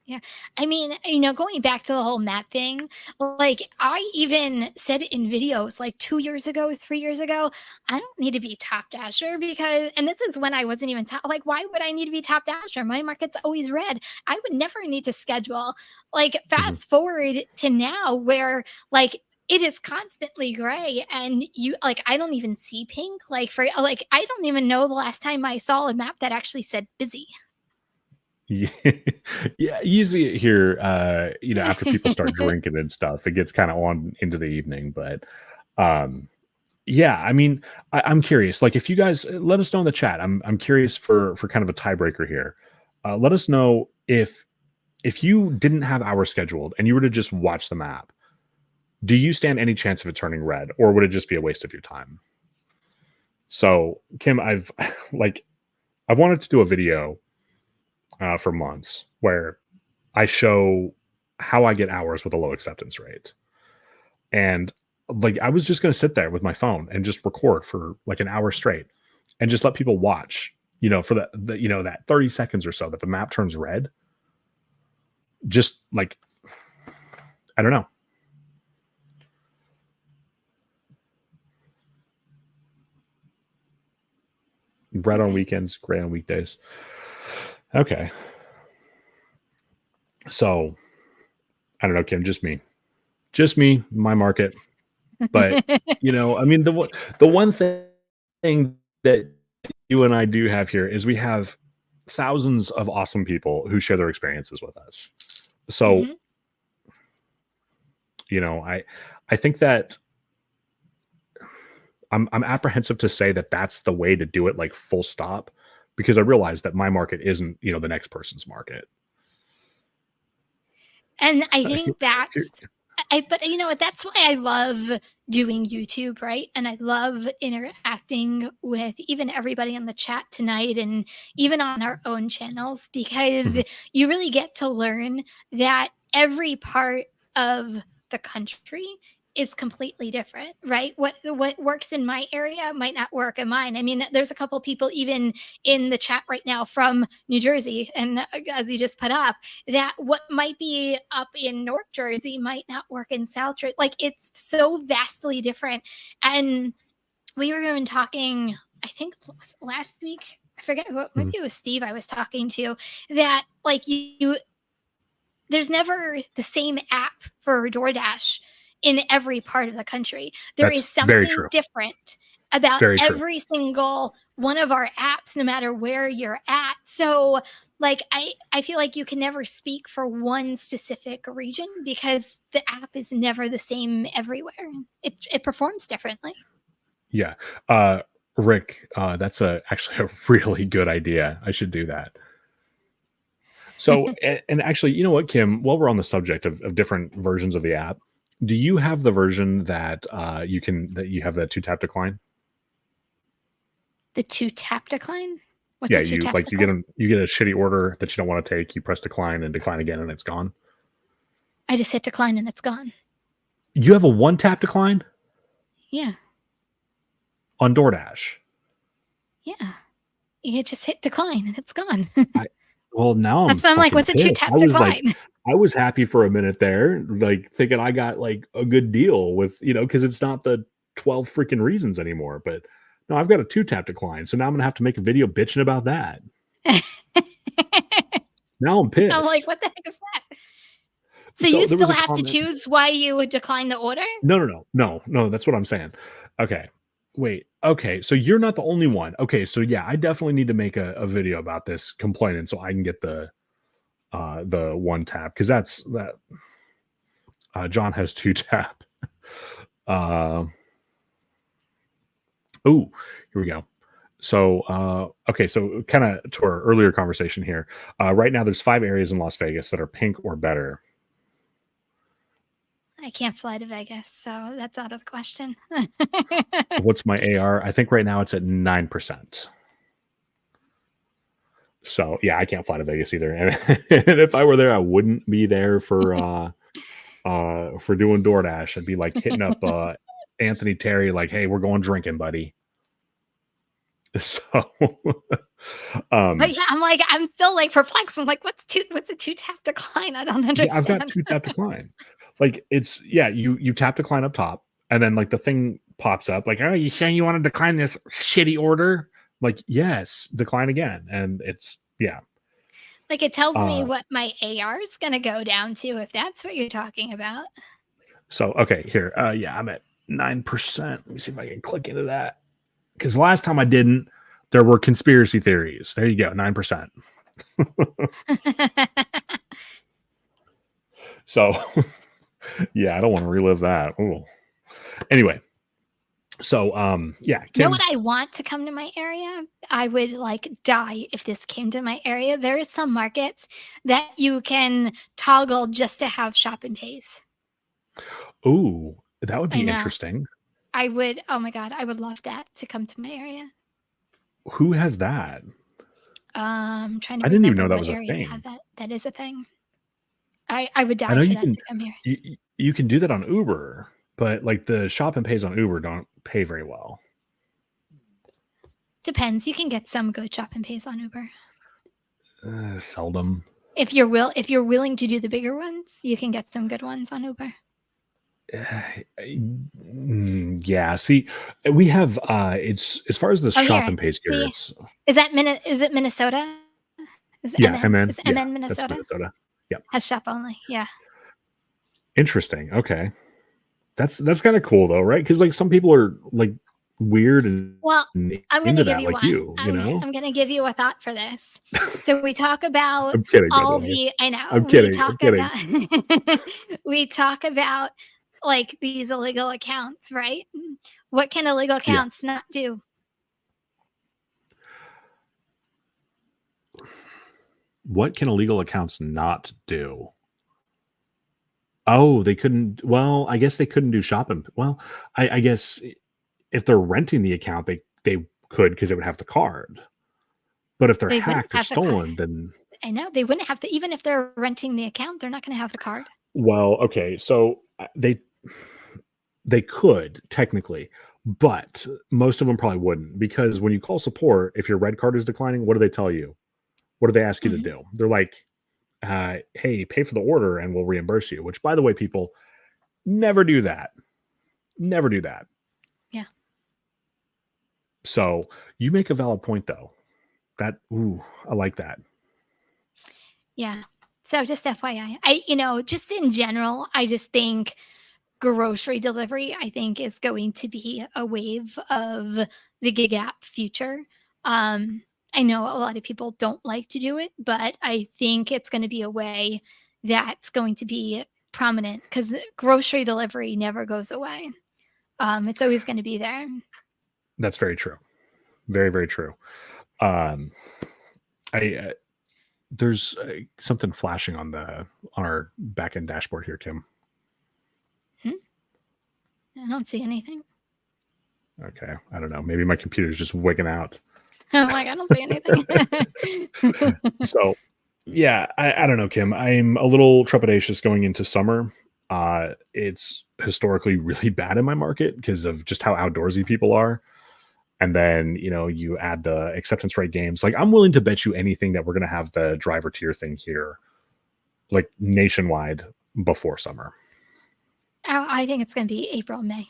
Yeah. I mean, going back to the whole map thing, like I even said in videos like 2 years ago, 3 years ago, I don't need to be top dasher because, and this is when I wasn't even top, like, why would I need to be top dasher? My market's always red. I would never need to schedule. Like, Mhm. fast forward to now where, like, it is constantly gray and I don't even see pink. Like, I don't even know the last time I saw a map that actually said busy. Yeah, yeah, you see it here, after people start drinking and stuff, it gets kinda on into the evening, but, um, yeah, I mean, I'm curious, like, if you guys let us know in the chat. I'm curious for kind of a tiebreaker here. Let us know if you didn't have hours scheduled and you were to just watch the map, do you stand any chance of it turning red, or would it just be a waste of your time? So, Kim, I've like, I've wanted to do a video, for months where I show how I get hours with a low acceptance rate. And like I was just going to sit there with my phone and just record for like an hour straight and just let people watch, for that 30 seconds or so that the map turns red. Just like, I don't know. Red on Okay. weekends, gray on weekdays. Okay. So I don't know, Kim, just me, my market. But, I mean, the one thing that you and I do have here is we have thousands of awesome people who share their experiences with us. So, Mhm. I think that I'm apprehensive to say that that's the way to do it, like full stop, because I realize that my market isn't, the next person's market. And I Here- think that's here- but you know what? That's why I love doing YouTube, right? And I love interacting with even everybody in the chat tonight and even on our own channels because Mhm, you really get to learn that every part of the country is completely different, right? What works in my area might not work in mine. I mean, there's a couple people even in the chat right now from New Jersey, and as you just put up, that what might be up in North Jersey might not work in South Jersey. Like it's so vastly different. And we were even talking, I think last week. I forget maybe Mhm. it was Steve I was talking to, that like there's never the same app for DoorDash in every part of the country. There is That's very something true. different about Very true. every single one of our apps, no matter where you're at. So, like, I feel like you can never speak for one specific region because the app is never the same everywhere. It performs differently. Yeah. Uh, Rick, that's actually a really good idea. I should do that. So, and actually, you know what, Kim? While we're on the subject of different versions of the app, do you have the version that you have that two tap decline? The two tap decline. What's Yeah, a two tap decline? you get a shitty order that you don't want to take. You press decline and decline again, and it's gone. I just hit decline and it's gone. You have a one tap decline Yeah, on DoorDash. yeah. You just hit decline and it's gone. I Well, now I'm That's why I'm like, fucking what's a two pissed. tap decline? I was happy for a minute there, like thinking I got like a good deal with, because it's not the 12 freaking reasons anymore. But no, I've got a two tap decline. So now I'm gonna have to make a video bitching about that. Now I'm I'm like, pissed. what the heck is that? So So you there was still a have to comment. choose why you would decline the order? No, no, no, no, no, that's what I'm saying. Okay. Wait. Okay. So you're not the only one. Okay. So yeah, I definitely need to make a video about this complaining so I can get the one tap because that's that John has two tap. Uh, oh, here we go. So, okay, so kind of to our earlier conversation here. Right now, there's 5 areas in Las Vegas that are pink or better. I can't fly to Vegas, so that's out of the question. What's my AR? I think right now it's at 9%. So yeah, I can't fly to Vegas either. And, and if I were there, I wouldn't be there for doing DoorDash. I'd be like hitting up Anthony Terry, like, hey, we're going drinking, buddy. So But um yeah, I'm like, I'm still like perplexed. I'm like, what's a two tap decline? I don't yeah, I've got understand. two tap decline. Like it's yeah, you tap decline up top, and then like the thing pops up, like, oh, you saying you want to decline this shitty order? Like, yes, decline again. And it's yeah. Like it tells me Uh what my AR is gonna go down to if that's what you're talking about. so okay, here. Yeah, I'm at 9%. Let me see if I can click into that. Because last time I didn't, there were conspiracy theories. There you go, 9%. So yeah, I don't want to relive that. Ooh. Anyway, so yeah, You know what Kim. I want to come to my area? I would like die if this came to my area. There are some markets that you can toggle just to have shop and pays. Ooh, that would I be know. interesting. I would, oh my God, I would love that to come to my area. Who has that? Trying to I didn't even remember know that what was a areas have thing. that. That is a thing. I would I die know for you that can to come here. you can do that on Uber, but like the shop and pays on Uber don't pay very well. Depends. You can get some good shop and pays on Uber. Seldom. If you're willing to do the bigger ones, you can get some good ones on Uber. Yeah. See, we have it's as far as the Oh, shop here. and pays here. See, It's is it Minnesota? Is it yeah, MN? MN. Is it Yeah, MN that's Minnesota? Minnesota. Yep. Has shop only. Yeah. Interesting. Okay. That's kind of cool though, right? Because like some people are like weird Well, and I'm going into to give that, you like one. you know. I'm going to give you a thought for this. So we talk about I'm kidding, by the all way. the I I'm know. We kidding. I'm talk kidding. about we talk about like these illegal accounts, right? What can illegal Yeah. accounts not do? What can illegal accounts not do? Oh, they couldn't. Well, I guess they couldn't do shopping. Well, I guess if they're renting the account, they could because they would have the card. But if they're They wouldn't hacked or have the card. stolen, then I know they wouldn't have to even if they're renting the account, they're not going to have the card. well, okay. So they could technically, but most of them probably wouldn't because when you call support, if your red card is declining, what do they tell you? What do they ask you to Mhm. do? They're like, "Hey, pay for the order and we'll reimburse you." Which, by the way, people never do that. Never do that. Yeah. So you make a valid point though. That ooh, I like that. Yeah. So just FYI, just in general, I just think grocery delivery, I think, is going to be a wave of the gig app future. Um, I know a lot of people don't like to do it, but I think it's going to be a way that's going to be prominent because grocery delivery never goes away. It's always going to be there. That's very true. Very, very true. Um, I there's something flashing on our back end dashboard here, Kim. Hmm? I don't see anything. Okay, I don't know. Maybe my computer's just wigging out. I'm like, I don't see anything. So, yeah, I don't know, Kim. I'm a little trepidatious going into summer. It's historically really bad in my market because of just how outdoorsy people are. And then, you add the acceptance rate games. Like, I'm willing to bet you anything that we're going to have the driver tier thing here, like nationwide before summer. I think it's going to be April, May.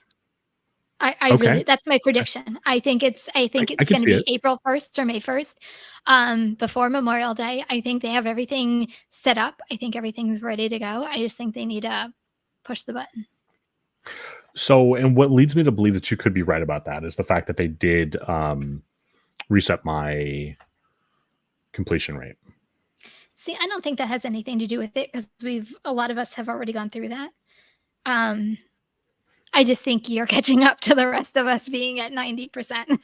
I Okay. really, that's my Okay. prediction. I think I it's can going to see be it. April 1st or May 1st, before Memorial Day. I think they have everything set up. I think everything's ready to go. I just think they need to push the button. So, and what leads me to believe that you could be right about that is the fact that they did reset my completion rate. See, I don't think that has anything to do with it because a lot of us have already gone through that. Um, I just think you're catching up to the rest of us being at 90%.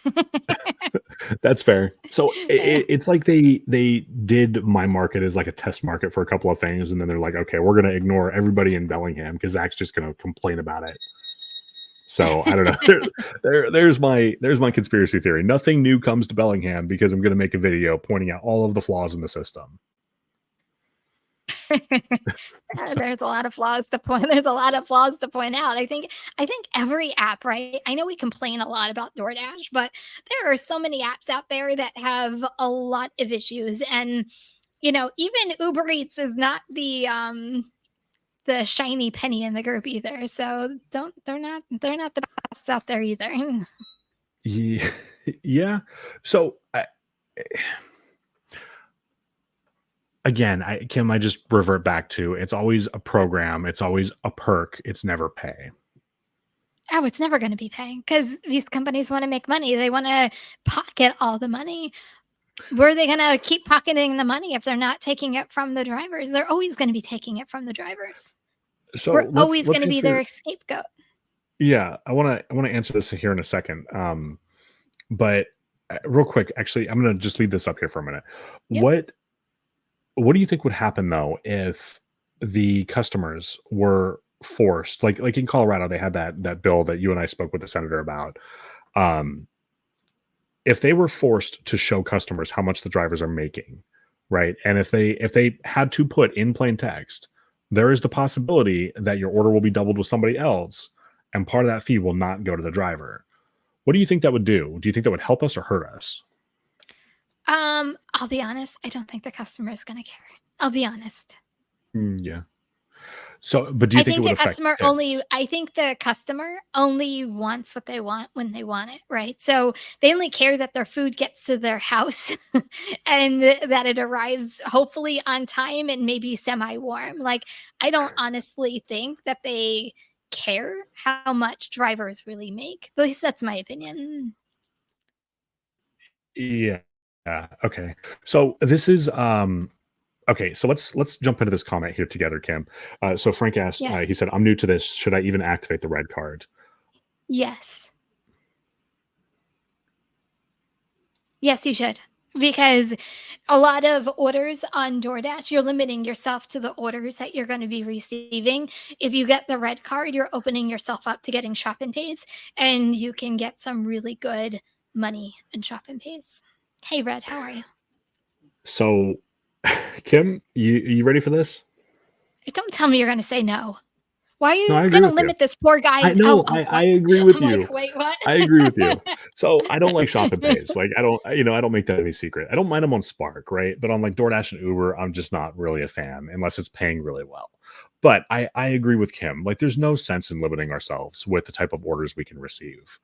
That's fair. So it's like they did my market as like a test market for a couple of things, and then they're like, okay, we're going to ignore everybody in Bellingham because Zach's just going to complain about it. So I don't know. There's my conspiracy theory. Nothing new comes to Bellingham because I'm going to make a video pointing out all of the flaws in the system. There's a lot of flaws to point. There's a lot of flaws to point out. I think every app, right? I know we complain a lot about DoorDash, but there are so many apps out there that have a lot of issues. And even Uber Eats is not the shiny penny in the group either. So don't they're not the best out there either. Yeah. Yeah. So again, Kim, I just revert back to it's always a program, it's always a perk, it's never pay. Oh, it's never going to be paying because these companies want to make money. They want to pocket all the money. Where are they going to keep pocketing the money if they're not taking it from the drivers? They're always going to be taking it from the drivers. So We're let's always going let's to be their answer. scapegoat. Yeah, I want to answer this here in a second. But real quick, actually, I'm going to just leave this up here for a minute. Yep. What do you think would happen though if the customers were forced, like in Colorado, they had that bill that you and I spoke with the senator about. Um, if they were forced to show customers how much the drivers are making, right? And if they had to put in plain text, there is the possibility that your order will be doubled with somebody else, and part of that fee will not go to the driver. What do you think that would do? Do you think that would help us or hurt us? I'll be honest. I don't think the customer is going to care. I'll be honest. Yeah. So, but do you think it would affect sales? I think the customer only wants what they want when they want it, right? So they only care that their food gets to their house and that it arrives hopefully on time and maybe semi-warm. Like I don't honestly think that they care how much drivers really make. At least that's my opinion. Yeah. Okay. So this is okay. So let's jump into this comment here together, Kim. So Frank asked, Yeah. he said, "I'm new to this. Should I even activate the red card?" Yes. Yes, you should. Because a lot of orders on DoorDash, you're limiting yourself to the orders that you're going to be receiving. If you get the red card, you're opening yourself up to getting shop and pays, and you can get some really good money in shop and pays. Hey, Red, how are you? So, Kim, you ready for this? Don't tell me you're going to say no. Why are No, I you agree going to with you. limit this poor guy? I know. I What? agree with I'm like, you. wait, what? I agree with you. So I don't like shop and pays. Like I don't make that any secret. I don't mind them on Spark, right? But on like DoorDash and Uber, I'm just not really a fan unless it's paying really well. But I agree with Kim. Like there's no sense in limiting ourselves with the type of orders we can receive.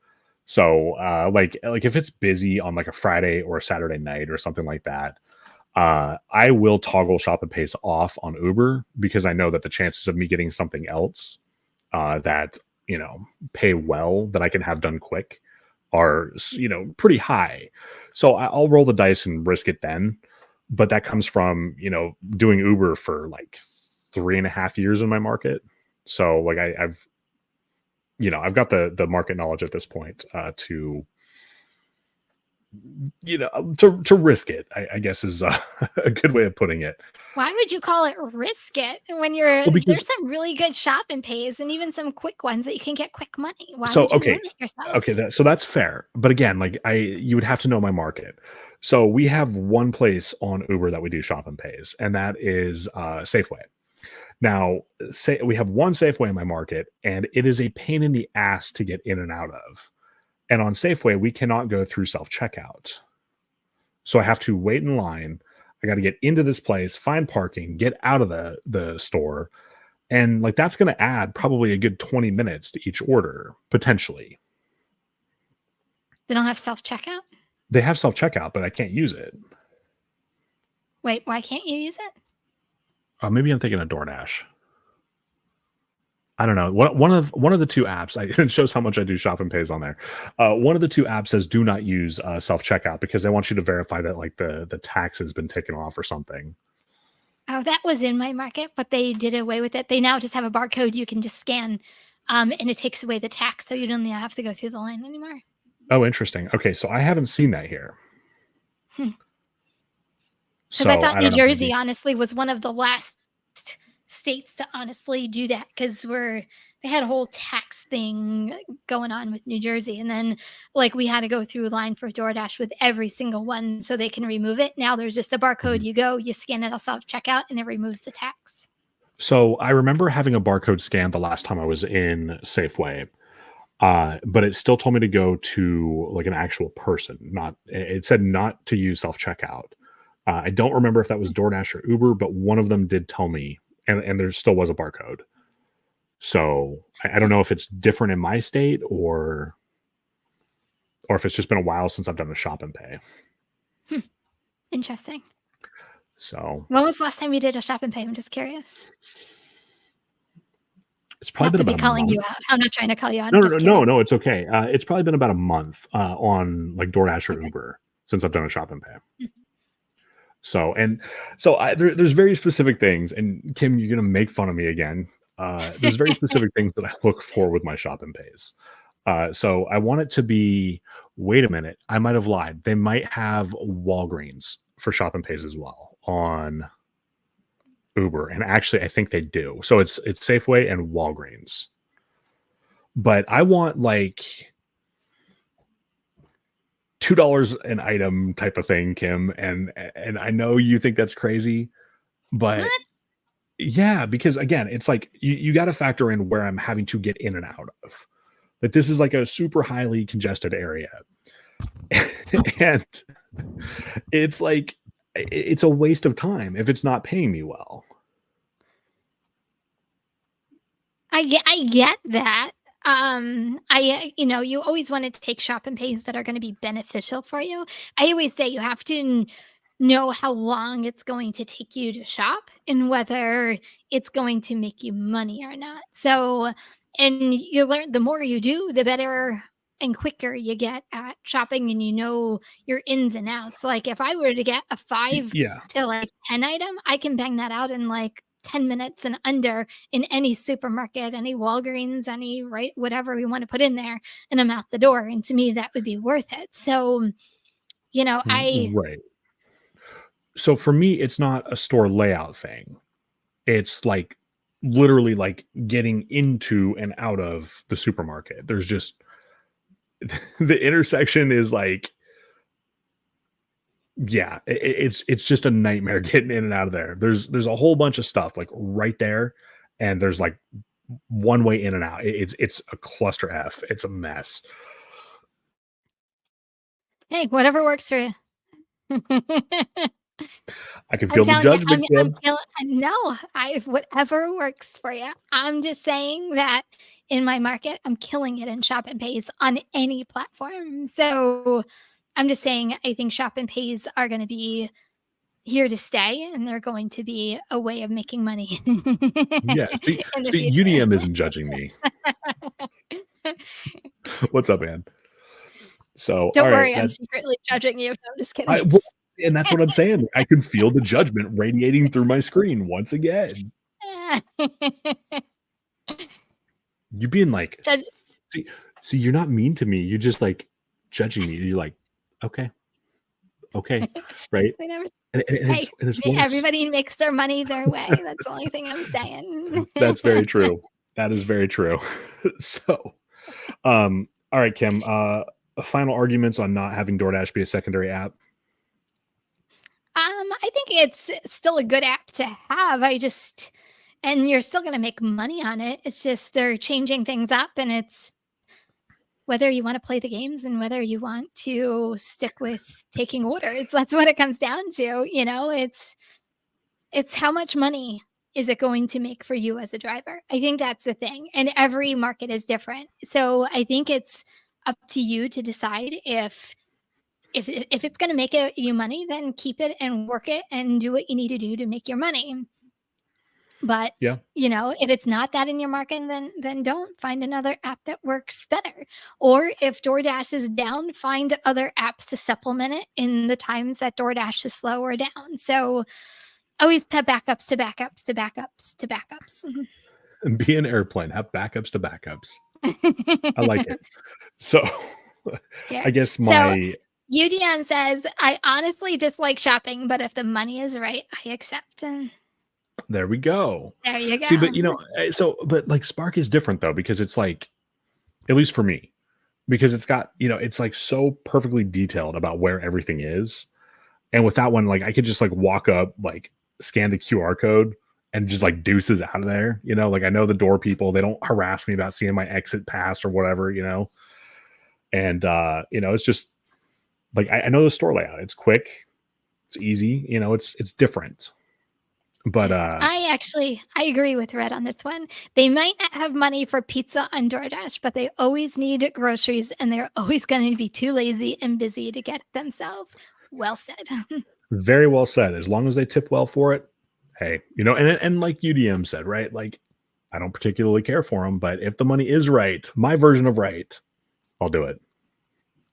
So like if it's busy on like a Friday or a Saturday night or something like that, I will toggle shop and pays off on Uber because I know that the chances of me getting something else that pay well that I can have done quick are pretty high. So I'll roll the dice and risk it then. But that comes from doing Uber for like 3.5 years in my market. So like I've got the market knowledge at this point to to risk it. I guess is a good way of putting it. Why would you call it risk it when you're Well, there's because some really good shop and pays and even some quick ones that you can get quick money. Why so would you okay, limit okay, yourself? so that's fair. But again, like you would have to know my market. So we have one place on Uber that we do shop and pays, and that is Safeway. Now, say we have one Safeway in my market, and it is a pain in the ass to get in and out of. And on Safeway, we cannot go through self checkout. So I have to wait in line. I got to get into this place, find parking, get out of the store, and like that's going to add probably a good 20 minutes to each order potentially. They don't have self checkout? They have self checkout, but I can't use it. Wait, why can't you use it? Maybe I'm thinking of DoorDash. I don't know. One of the two apps. It shows how much I do shop and pays on there. One of the two apps says do not use self checkout because they want you to verify that like the tax has been taken off or something. Oh, that was in my market, but they did away with it. They now just have a barcode you can just scan, and it takes away the tax, so you don't have to go through the line anymore. Oh, interesting. Okay, so I haven't seen that here. Hmm. 'Cause I So thought I New don't know. Jersey, Maybe. honestly, was one of the last states to honestly do that because they had a whole tax thing going on with New Jersey, and then, like, we had to go through a line for DoorDash with every single one so they can remove it. Now there's just a barcode, Mhm. you go, you scan it, I'll self-checkout, and it removes the tax. So I remember having a barcode scan the last time I was in Safeway, but it still told me to go to like an actual person. Not it said not to use self checkout. I don't remember if that was DoorDash or Uber, but one of them did tell me, and there still was a barcode. So I don't know if it's different in my state or if it's just been a while since I've done a shop and pay. Hmm, interesting. So When was the last time you did a shop and pay? I'm just curious. it's probably Not been to be about a calling you month. out. I'm not trying to call you out, No, I'm no, just no, curious. no, no. It's okay. It's probably been about a month on like DoorDash or Okay. Uber since I've done a shop and pay. Mm. There's very specific things, and Kim, you're gonna make fun of me again. There's very specific things that I look for with my shop and pays. So I want it to be. Wait a minute, I might have lied. They might have Walgreens for shop and pays as well on Uber, and actually, I think they do. So it's Safeway and Walgreens. But I want like $2 an item type of thing, Kim, and I know you think that's crazy, but What? yeah, because again, it's like you got to factor in where I'm having to get in and out of. Like this is like a super highly congested area, and it's like it's a waste of time if it's not paying me well. I get that. You always wanna take shop and pays that are gonna be beneficial for you. I always say you have to know how long it's going to take you to shop and whether it's going to make you money or not. So, and you learn the more you do, the better and quicker you get at shopping and you know your ins and outs. Like if I were to get a 5 Yeah. to like 10 item, I can bang that out in like 10 minutes and under in any supermarket, any Walgreens, any right whatever we want to put in there, and I'm out the door. And to me, that would be worth it. So, I Right. So for me, it's not a store layout thing. It's like literally like getting into and out of the supermarket. There's just the intersection is like yeah, it's just a nightmare getting in and out of there. There's a whole bunch of stuff like right there, and there's like one way in and out. It's a cluster F. It's a mess. hey, whatever works for you. I can I'm feel the telling you, judgment, I'm Kim. killing. No, I whatever works for you. I'm just saying that in my market, I'm killing it in Shop and Pays on any platform. So I'm just saying, I think Shop and Pays are going to be here to stay, and they're going to be a way of making money Yeah. in the See, future. UDM isn't judging me. What's up, man? So, all Don't right, worry, I'm secretly judging you. No, I'm just kidding. well, and that's what I'm saying. I can feel the judgment radiating through my screen once again. You being like, Judge- see, see, you're not mean to me. You're just like judging me. You're like, okay, okay, right? we never. And Hey, it's worse. everybody makes their money their way. That's the only thing I'm saying. That's very true. That is very true. So, all right, Kim. Final arguments on not having DoorDash be a secondary app. I think it's still a good app to have. And you're still going to make money on it. It's just they're changing things up, and it's whether you want to play the games and whether you want to stick with taking orders. That's what it comes down to. It's how much money is it going to make for you as a driver? I think that's the thing. And every market is different. So I think it's up to you to decide if it's going to make you money, then keep it and work it and do what you need to do to make your money. But Yeah, if it's not that in your market, then don't find another app that works better. Or if DoorDash is down, find other apps to supplement it in the times that DoorDash is slow or down. So always have backups to backups to backups to backups. and be an airplane. Have backups to backups. I like it. So, Yeah. I guess So my UDM says, I honestly dislike shopping, but if the money is right, I accept. And there we go. there you See, but go. but like Spark is different though because it's like, at least for me, because it's got it's like so perfectly detailed about where everything is. And with that one, like I could just like walk up, like scan the QR code and just like deuces out of there. Like I know the door people, they don't harass me about seeing my exit pass or whatever, And it's just like I know the store layout. It's quick, it's easy, it's different. But Yeah. I agree with Red on this one. They might not have money for pizza on DoorDash, but they always need groceries, and they're always going to be too lazy and busy to get it themselves. Well said. very well said. As long as they tip well for it, hey, and like UDM said, right? Like I don't particularly care for them, but if the money is right, my version of right, I'll do it.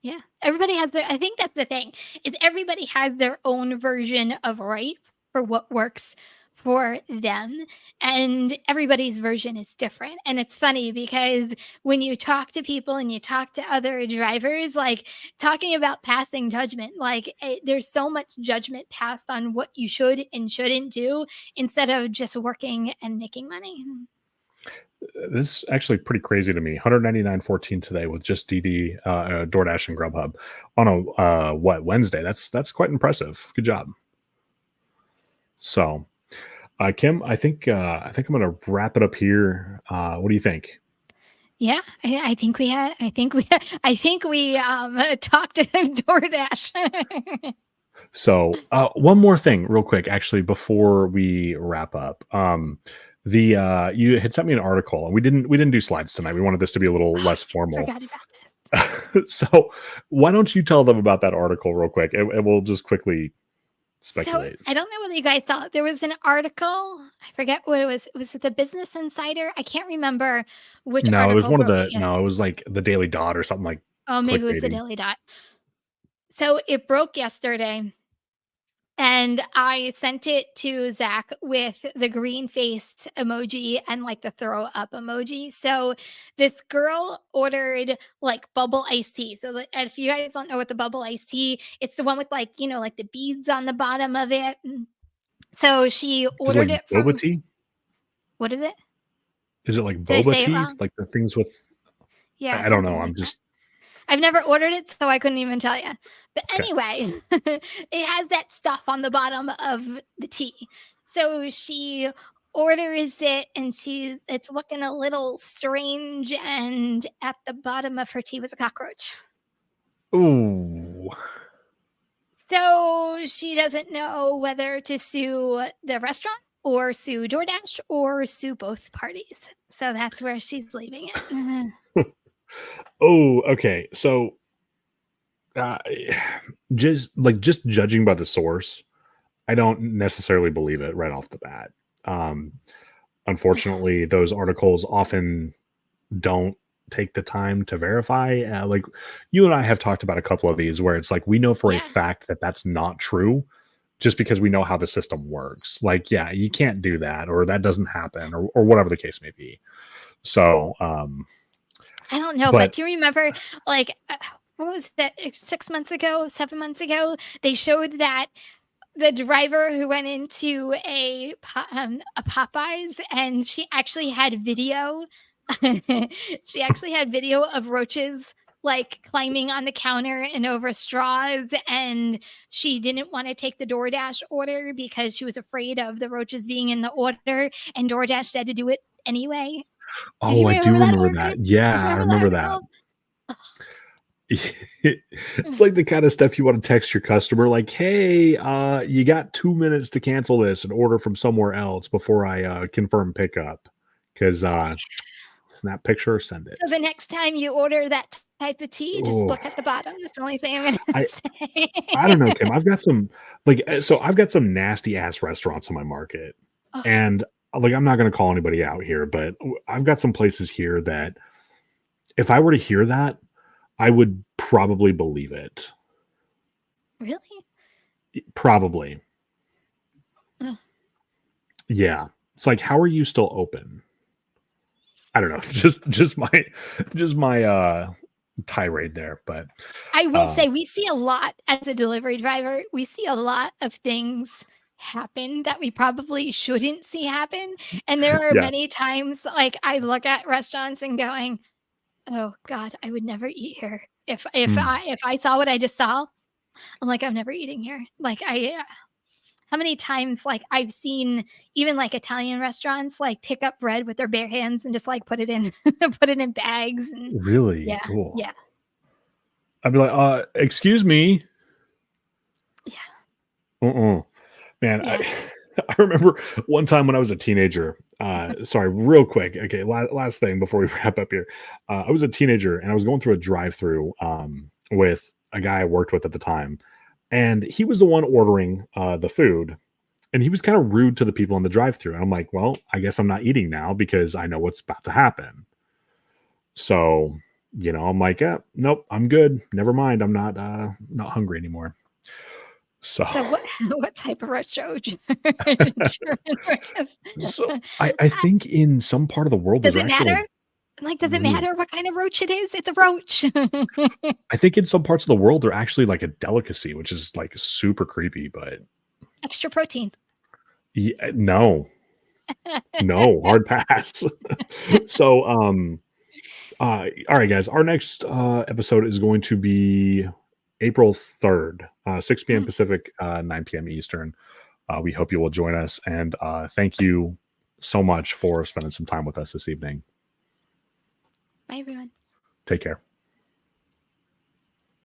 Yeah. Everybody has I think that's the thing, is everybody has their own version of right for what works for them. And everybody's version is different. And it's funny because when you talk to people and you talk to other drivers, like talking about passing judgment, like there's so much judgment passed on what you should and shouldn't do instead of just working and making money. This is actually pretty crazy to me. 199.14 today with just DoorDash and Grubhub on a Wednesday. That's quite impressive. Good job. So, Kim, I think I'm gonna wrap it up here. What do you think? Yeah, I think we had. I think we talked to DoorDash. So, one more thing, real quick, actually, before we wrap up. The you had sent me an article, and we didn't do slides tonight. We wanted this to be a little Oh, less formal. forgot about So, why don't you tell them about that article real quick, and we'll just quickly So speculate. I don't know whether you guys thought there was an article. I forget what it was. Was it the Business Insider? I can't remember which No, it was article one of broke it. the Yes. no, it was like the Daily Dot or something like Oh, maybe it was the clickbaity. Daily Dot. So it broke yesterday. And I sent it to Zach with the green faced emoji and like the throw up emoji. So this girl ordered like bubble iced tea. So if you guys don't know what the bubble iced tea, it's the one with like, like the beads on the bottom of it. So she Is it like ordered it boba from, tea? what is it? Is it like Did I boba say it tea? wrong? Like the things with Yeah, I don't know. something I'm like that. just I've never ordered it, so I couldn't even tell you. But okay. anyway, it has that stuff on the bottom of the tea. So she orders it, and it's looking a little strange, and at the bottom of her tea was a cockroach. Ooh. So she doesn't know whether to sue the restaurant or sue DoorDash or sue both parties. So that's where she's leaving it. Oh, okay. So, uh, just judging by the source, I don't necessarily believe it right off the bat. Um, Unfortunately, those articles often don't take the time to verify. Like you and I have talked about a couple of these where it's like we know for a Yeah. fact that that's not true just because we know how the system works. Like, yeah, you can't do that, or that doesn't happen, or whatever the case may be. So, I don't know, but but do you remember, like, what was that? 6 months ago, 7 months ago, they showed that the driver who went into a Popeyes, and she actually had video. She actually had video of roaches like climbing on the counter and over straws, and she didn't want to take the DoorDash order because she was afraid of the roaches being in the order, and DoorDash said to do it anyway. Do oh, you I do remember that remember order? that. Yeah, I Remember that remember that. article? It's like the kind of stuff you want to text your customer, like, "Hey, you got 2 minutes to cancel this and order from somewhere else before I confirm pickup." Because snap picture, send So it. the next time you order that type of tea, just Oh, look at the bottom. That's the only thing I'm gonna I say. I don't know, Kim. I've got some so I've got some nasty ass restaurants in my market, Ugh, and like I'm not going to call anybody out here, but I've got some places here that if I were to hear that, I would probably believe it. really? Probably, Ugh. yeah. It's like, how are you still open? I don't know. Just my tirade there, but I will uh, say we see a lot as a delivery driver, we see a lot of things happen that we probably shouldn't see happen, and there are yeah. many times, like, I look at restaurants and going, "Oh god, I would never eat here." Mm, If I saw what I just saw, I'm like, "I'm never eating here." Like, how many times, like, I've seen even, like, Italian restaurants, like, pick up bread with their bare hands and just, like, put it in put it in bags, and really? yeah, Oh, yeah, I'd be like, excuse me. yeah, Uh-uh. Man, yeah. I remember one time when I was a teenager. Sorry, real quick. Okay, last thing before we wrap up here. I was a teenager and I was going through a drive-through with a guy I worked with at the time, and he was the one ordering the food, and he was kind of rude to the people in the drive-through. And I'm like, well, I guess I'm not eating now because I know what's about to happen. So, I'm like, yeah, nope, I'm good. Never mind. I'm not hungry anymore. So So what what type of retro German roaches? So I think in some part of the world Does there's it actually like matter? Like, does it ooh, matter what kind of roach it is? It's a roach. I think in some parts of the world they're actually like a delicacy, which is like super creepy, but Extra protein. no, no, hard pass. So, all right, guys, our next episode is going to be April 3rd, 6 p.m. Mm. Pacific, 9 p.m. Eastern. We hope you will join us, and thank you so much for spending some time with us this evening. Bye, everyone. Take care.